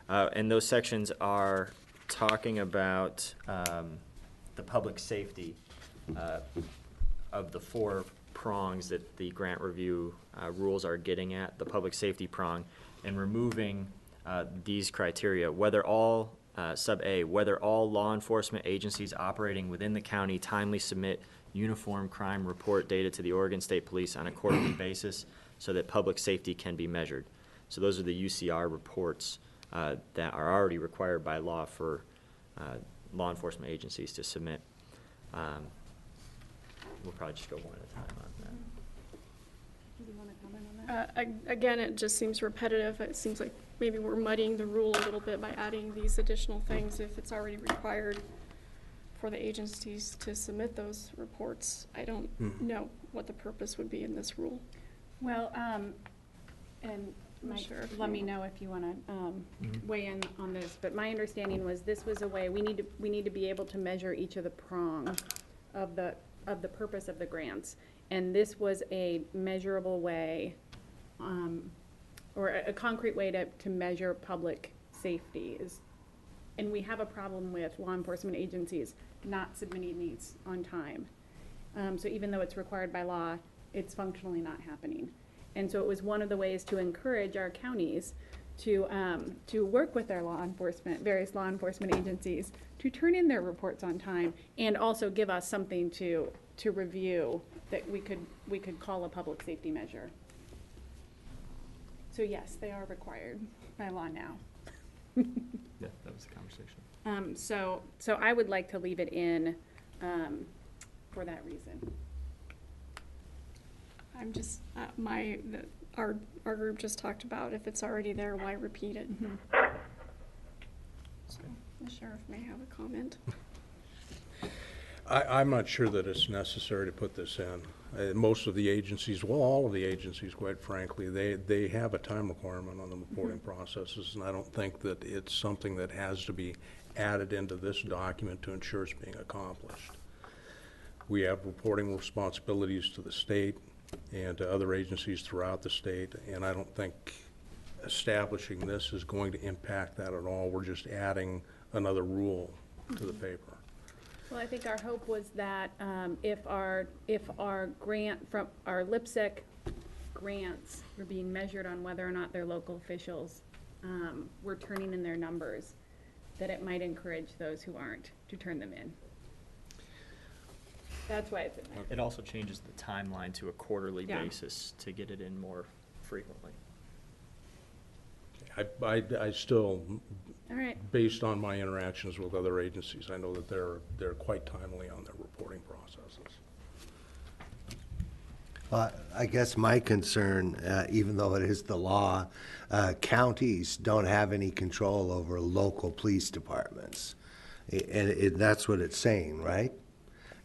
And those sections are talking about the public safety of the four prongs that the grant review rules are getting at, the public safety prong, and removing these criteria, whether all, sub A, whether all law enforcement agencies operating within the county timely submit uniform crime report data to the Oregon State Police on a quarterly basis so that public safety can be measured. So those are the UCR reports that are already required by law for law enforcement agencies to submit. We'll probably just go one at a time on that. Do you want to comment on that? Again, it just seems repetitive. It seems like maybe we're muddying the rule a little bit by adding these additional things if it's already required for the agencies to submit those reports. I don't know what the purpose would be in this rule. Well, and Mike, sure if let you- me know if you want to weigh in on this, but my understanding was this was a way, we need to be able to measure each of the prongs of the purpose of the grants. And this was a measurable way, or a concrete way to measure public safety is, and we have a problem with law enforcement agencies not submitting these on time. So even though it's required by law, it's functionally not happening. And so it was one of the ways to encourage our counties to work with their various law enforcement agencies to turn in their reports on time and also give us something to review that we could call a public safety measure. So yes, they are required by law now. Yeah, that was the conversation. So I would like to leave it in for that reason. I'm just, our group just talked about if it's already there, why repeat it? So the sheriff may have a comment. I'm not sure that it's necessary to put this in. Most of the agencies, well, all of the agencies, quite frankly, they have a time requirement on the reporting processes, and I don't think that it's something that has to be added into this document to ensure it's being accomplished. We have reporting responsibilities to the state and to other agencies throughout the state, and I don't think establishing this is going to impact that at all. We're just adding another rule to the paper. Well, I think our hope was that if our grant from our LIPSEC grants were being measured on whether or not their local officials were turning in their numbers, that it might encourage those who aren't to turn them in. That's why it's in there. It also changes the timeline to a quarterly Yeah. basis to get it in more frequently. I still, All right. based on my interactions with other agencies, I know that they're quite timely on their reporting processes. I guess my concern, even though it is the law, counties don't have any control over local police departments. And that's what it's saying, right?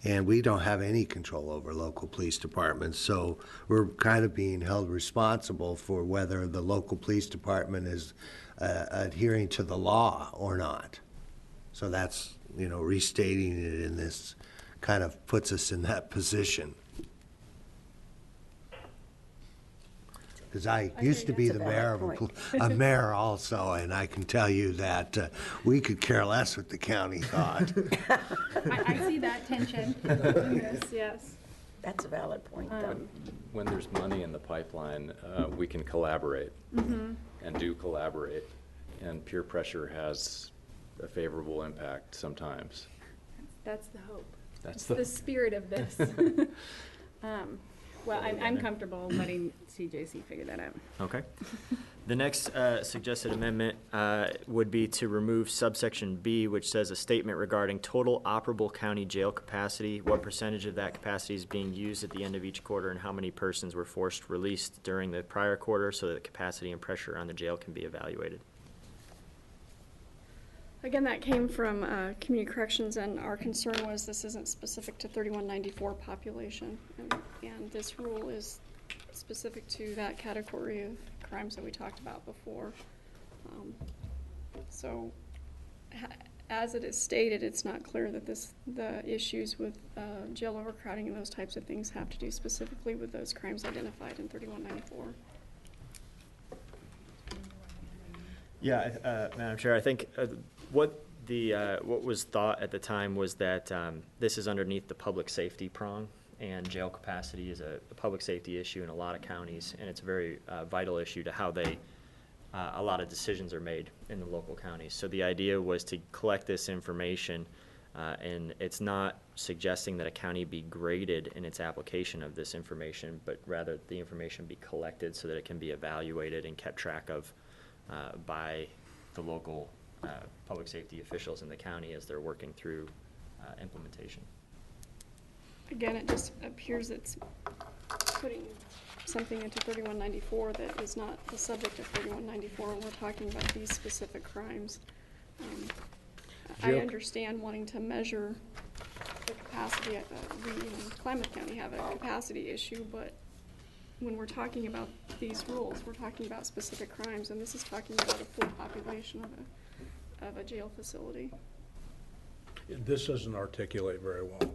And we don't have any control over local police departments, so we're kind of being held responsible for whether the local police department is adhering to the law or not. So that's, restating it in this kind of puts us in that position. Because I used to be the mayor of a mayor also, and I can tell you that we could care less what the county thought. I see that tension in this, yes. That's a valid point, though. When there's money in the pipeline, we can collaborate and do collaborate, and peer pressure has a favorable impact sometimes. That's the hope. That's The spirit of this. Well, I'm comfortable letting CJC figure that out. Okay. The next suggested amendment would be to remove subsection B, which says a statement regarding total operable county jail capacity, what percentage of that capacity is being used at the end of each quarter, and how many persons were forced released during the prior quarter so that capacity and pressure on the jail can be evaluated. Again, that came from Community Corrections, and our concern was this isn't specific to 3194 population, and this rule is specific to that category of crimes that we talked about before. So as it is stated, it's not clear that the issues with jail overcrowding and those types of things have to do specifically with those crimes identified in 3194. Yeah, Madam Chair, I think what was thought at the time was that this is underneath the public safety prong, and jail capacity is a public safety issue in a lot of counties, and it's a very vital issue to how a lot of decisions are made in the local counties. So the idea was to collect this information, and it's not suggesting that a county be graded in its application of this information, but rather the information be collected so that it can be evaluated and kept track of by the local public safety officials in the county as they're working through implementation. Again, it just appears it's putting something into 3194 that is not the subject of 3194 when we're talking about these specific crimes. I understand wanting to measure the capacity. We in Klamath County have a capacity issue, but when we're talking about these rules, we're talking about specific crimes, and this is talking about a full population of a jail facility. This doesn't articulate very well.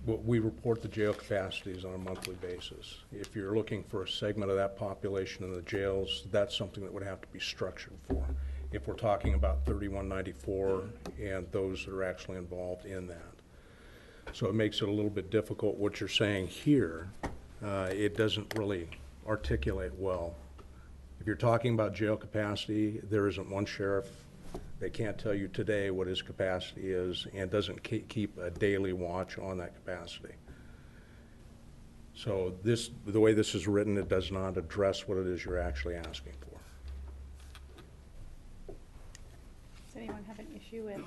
We report the jail capacities on a monthly basis. If you're looking for a segment of that population in the jails, that's something that would have to be structured for. If we're talking about 3194 and those that are actually involved in that. So it makes it a little bit difficult. What you're saying here, it doesn't really articulate well. If you're talking about jail capacity, there isn't one sheriff. They can't tell you today what his capacity is and doesn't keep a daily watch on that capacity. So the way this is written, it does not address what it is you're actually asking for. Does anyone have an issue with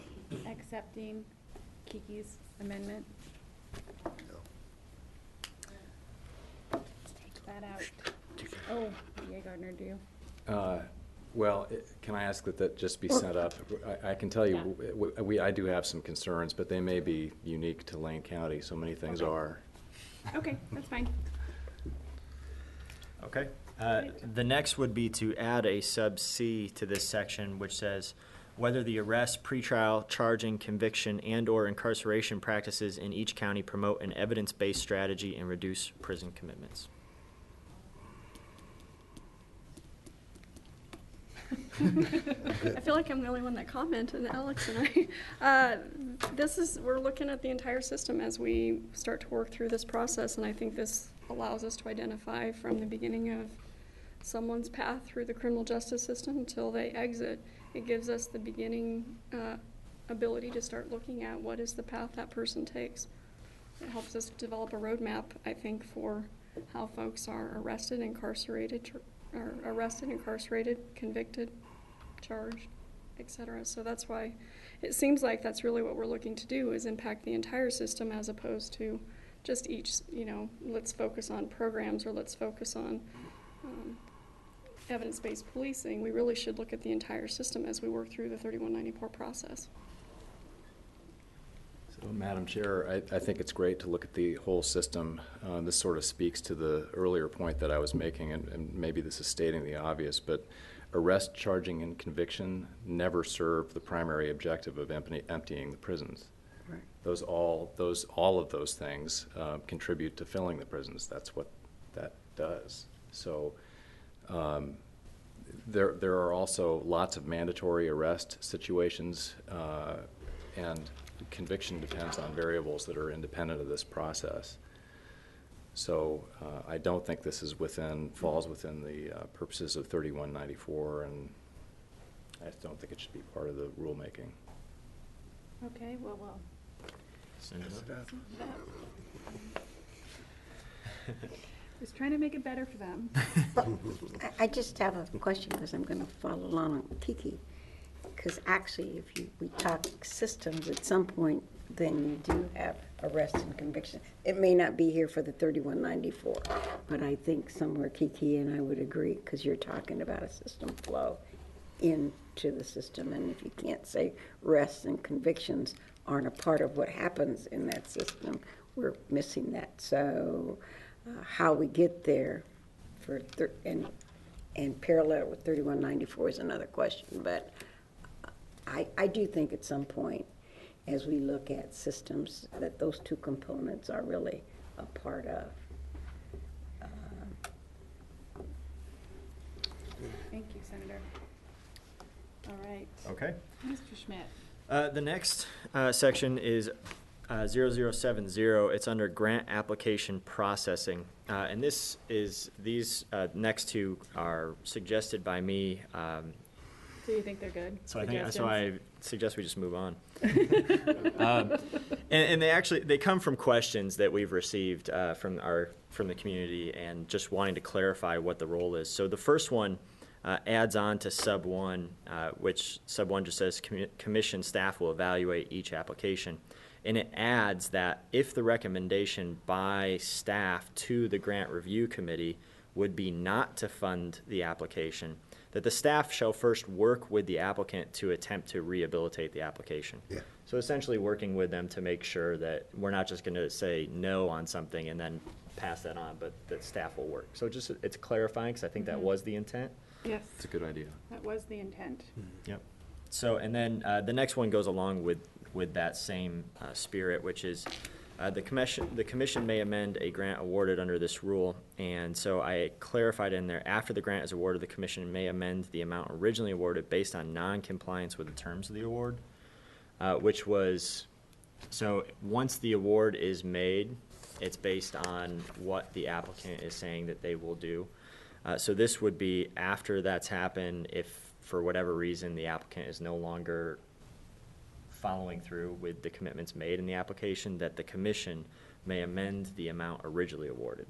accepting Kiki's amendment? Take that out. Oh, yeah, Gardner, do you? Well, can I ask that just be sent up? I can tell you, I do have some concerns, but they may be unique to Lane County. So many things are. Okay, that's fine. Okay. The next would be to add a sub C to this section, which says whether the arrest, pretrial, charging, conviction, and/or incarceration practices in each county promote an evidence-based strategy and reduce prison commitments. I feel like I'm the only one that commented, Alex and I. We're looking at the entire system as we start to work through this process, and I think this allows us to identify from the beginning of someone's path through the criminal justice system until they exit. It gives us the beginning ability to start looking at what is the path that person takes. It helps us develop a roadmap, I think, for how folks are arrested, incarcerated, convicted, charged, etc. So that's why it seems like that's really what we're looking to do, is impact the entire system as opposed to just each, let's focus on programs or let's focus on evidence-based policing. We really should look at the entire system as we work through the 3194 process. So, Madam Chair, I think it's great to look at the whole system. This sort of speaks to the earlier point that I was making, and maybe this is stating the obvious, but arrest, charging, and conviction never serve the primary objective of emptying the prisons. Right. All of those things contribute to filling the prisons. That's what that does. So there are also lots of mandatory arrest situations, and conviction depends on variables that are independent of this process. So I don't think this is falls within the purposes of 3194, and I don't think it should be part of the rulemaking. Okay, well, Send it up. just trying to make it better for them. I just have a question because I'm going to follow along on Kiki. Because actually, if we talk systems at some point, then you do have arrest and conviction. It may not be here for the 3194, but I think somewhere Kiki and I would agree, because you're talking about a system flow into the system, and if you can't say arrests and convictions aren't a part of what happens in that system, we're missing that. So how we get there and parallel with 3194 is another question, but I do think at some point, as we look at systems, that those two components are really a part of. Thank you, Senator. All right. Okay. Mr. Schmidt. The next section is 0070. It's under grant application processing. And these next two are suggested by me. Do you think they're good? So I suggest we just move on. Suggestions? And they come from questions that we've received from the community and just wanting to clarify what the role is. So the first one adds on to sub 1, which sub 1 just says commission staff will evaluate each application. And it adds that if the recommendation by staff to the grant review committee would be not to fund the application, that the staff shall first work with the applicant to attempt to rehabilitate the application. Yeah. So essentially working with them to make sure that we're not just going to say no on something and then pass that on, but that staff will work. So it's clarifying, because I think that was the intent. Yes, It's a good idea. that was the intent. Yep. So, and then the next one goes along with that same spirit, which is the commission may amend a grant awarded under this rule. And so I clarified in there, after the grant is awarded, the commission may amend the amount originally awarded based on non-compliance with the terms of the award, which was, so once the award is made, it's based on what the applicant is saying that they will do. So this would be after that's happened, if for whatever reason the applicant is no longer following through with the commitments made in the application, that the commission may amend the amount originally awarded.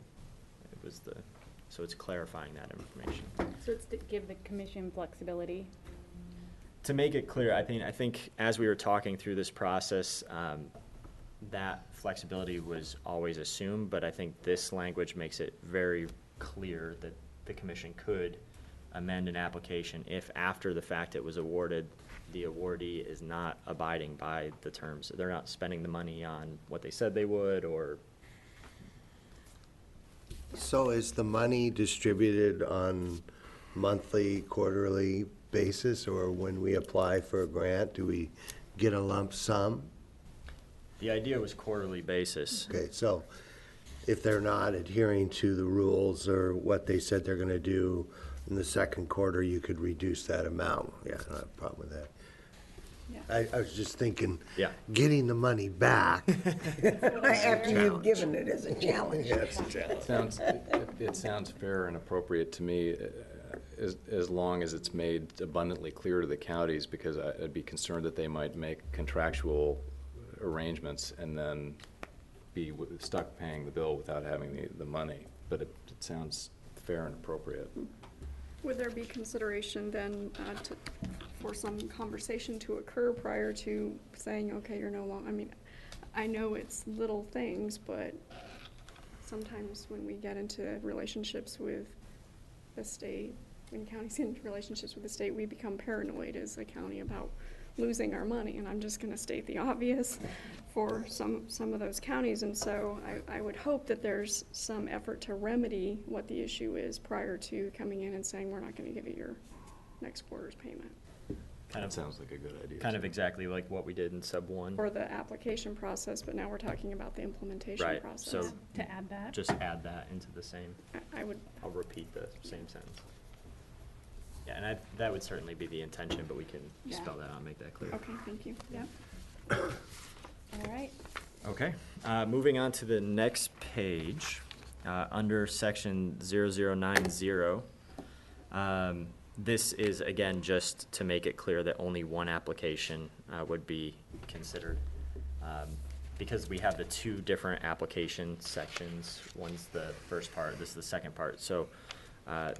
So it's clarifying that information. So it's to give the commission flexibility. To make it clear, I think as we were talking through this process, that flexibility was always assumed, but I think this language makes it very clear that the commission could amend an application if after the fact it was awarded, the awardee is not abiding by the terms. They're not spending the money on what they said they would, or. So is the money distributed on monthly, quarterly basis, or when we apply for a grant, do we get a lump sum? The idea was quarterly basis. Okay, so if they're not adhering to the rules or what they said they're gonna do in the second quarter, you could reduce that amount. Yeah, I don't have a problem with that. Yeah. I was just thinking, Yeah. getting the money back. After you've given it as a challenge. That's a challenge. It sounds fair and appropriate to me, as long as it's made abundantly clear to the counties, because I'd be concerned that they might make contractual arrangements and then be stuck paying the bill without having the money. But it sounds fair and appropriate. Would there be consideration then for some conversation to occur prior to saying, okay, you're no longer, I mean, I know it's little things, but sometimes when we get into relationships with the state, when counties get into relationships with the state, we become paranoid as a county about losing our money. And I'm just going to state the obvious for some of those counties. And so I would hope that there's some effort to remedy what the issue is prior to coming in and saying, we're not going to give you your next quarter's payment. Kind of Sounds like a good idea. Kind of exactly like what we did in sub 1. For the application process, but now we're talking about the implementation Right, process. so To add that. just add that into the same, I would, I'll repeat the same sentence. Yeah, and that would certainly be the intention, but we can Yeah. spell that out and make that clear. okay, thank you. Yep. All right. Okay, moving on to the next page, under section 0090. This is, again, just to make it clear that only one application would be considered. Because we have the two different application sections. One's the first part, this is the second part. So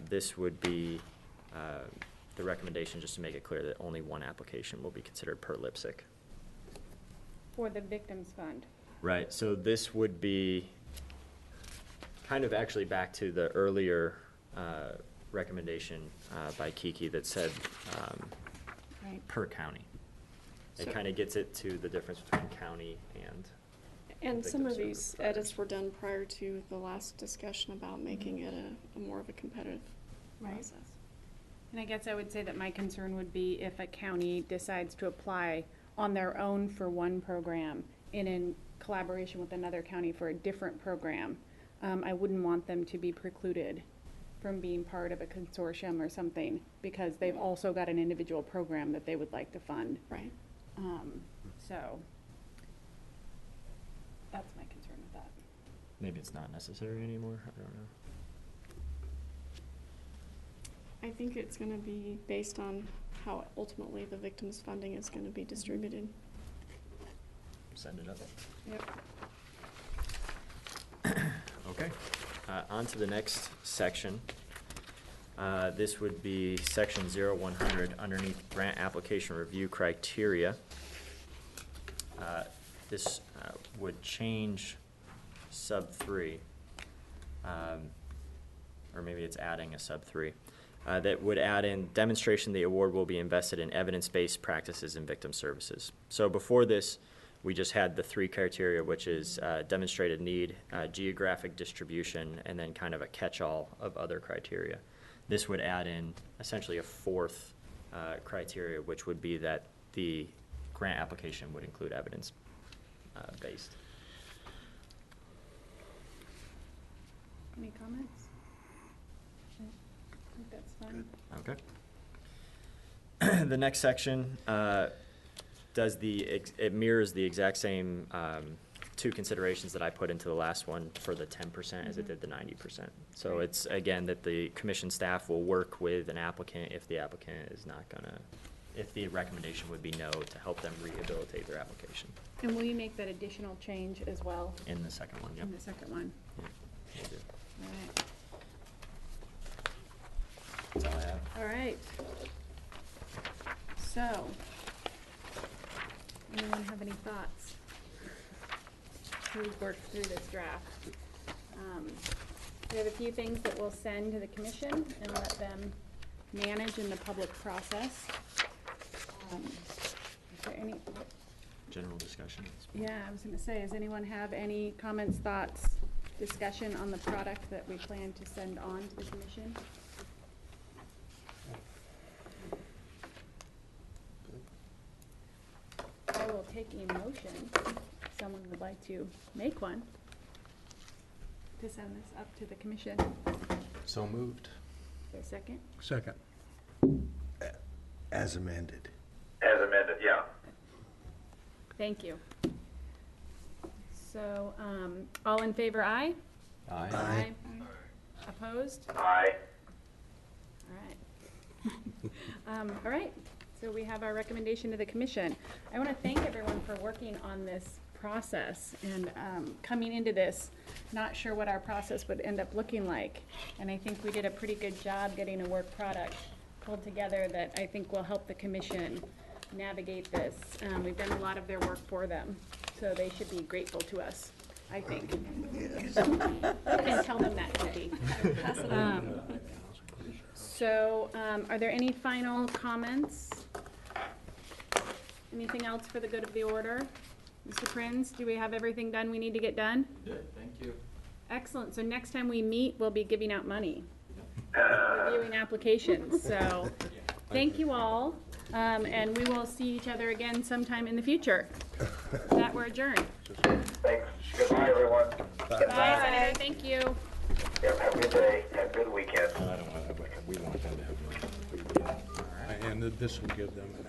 this would be the recommendation, just to make it clear that only one application will be considered per LIPSIC. For the Victims Fund. Right, so this would be kind of actually back to the earlier recommendation by Kiki that said Right. per county. It So- kind of gets it to the difference between county and. And some of Victim these service providers. edits were done prior to the last discussion about making it a more of a competitive Right. process. And I guess I would say that my concern would be if a county decides to apply on their own for one program and in collaboration with another county for a different program, I wouldn't want them to be precluded from being part of a consortium or something because they've also got an individual program that they would like to fund. Right. So that's my concern with that. Maybe it's not necessary anymore, I don't know. I think it's gonna be based on how ultimately the victims' funding is gonna be distributed. Send it up. Yep. Okay, on to the next section. This would be section 0100 underneath grant application review criteria. This would change sub 3, or maybe it's adding a sub 3. That would add in demonstration the award will be invested in evidence-based practices in victim services. So before this, we just had the 3 criteria, which is demonstrated need, geographic distribution, and then kind of a catch-all of other criteria. This would add in essentially a 4th criteria, which would be that the grant application would include evidence-based. Any comments? I think that's fine. Okay. The next section it mirrors the exact same 2 considerations that I put into the last one for the 10% as it did the 90%. So Right. it's, again, that the commission staff will work with an applicant if the applicant is not gonna, if the recommendation would be no, to help them rehabilitate their application. And will you make that additional change as well In the second one, yep. in the second one? Yeah, we'll do. All right. That's all I have. All right. So, anyone have any thoughts? We've worked through this draft. We have a few things that we'll send to the commission and let them manage in the public process. Is there any, General discussion. yeah, I was gonna say, does anyone have any comments, thoughts, discussion on the product that we plan to send on to the commission? I will take a motion, if someone would like to make one, to send this up to the commission. So moved. For a second? Second. As amended. As amended, yeah. Thank you. So, all in favor, aye? Aye. Opposed? Aye. All right. All right, so we have our recommendation to the commission. I want to thank everyone for working on this process and coming into this, not sure what our process would end up looking like. And I think we did a pretty good job getting a work product pulled together that I think will help the commission navigate this. We've done a lot of their work for them, so they should be grateful to us, I think. I can tell them that, Toby. So, are there any final comments? Anything else for the good of the order? Mr. Prinz, do we have everything done we need to get done? Good, thank you. Excellent. So next time we meet, we'll be giving out money, reviewing applications. So, thank you all, and we will see each other again sometime in the future. With that, we're adjourned. Thanks. Good night, everyone. Bye, Senator. Thank you. Yep, have a good day. Have a good weekend. We want them to have money. And this will give them an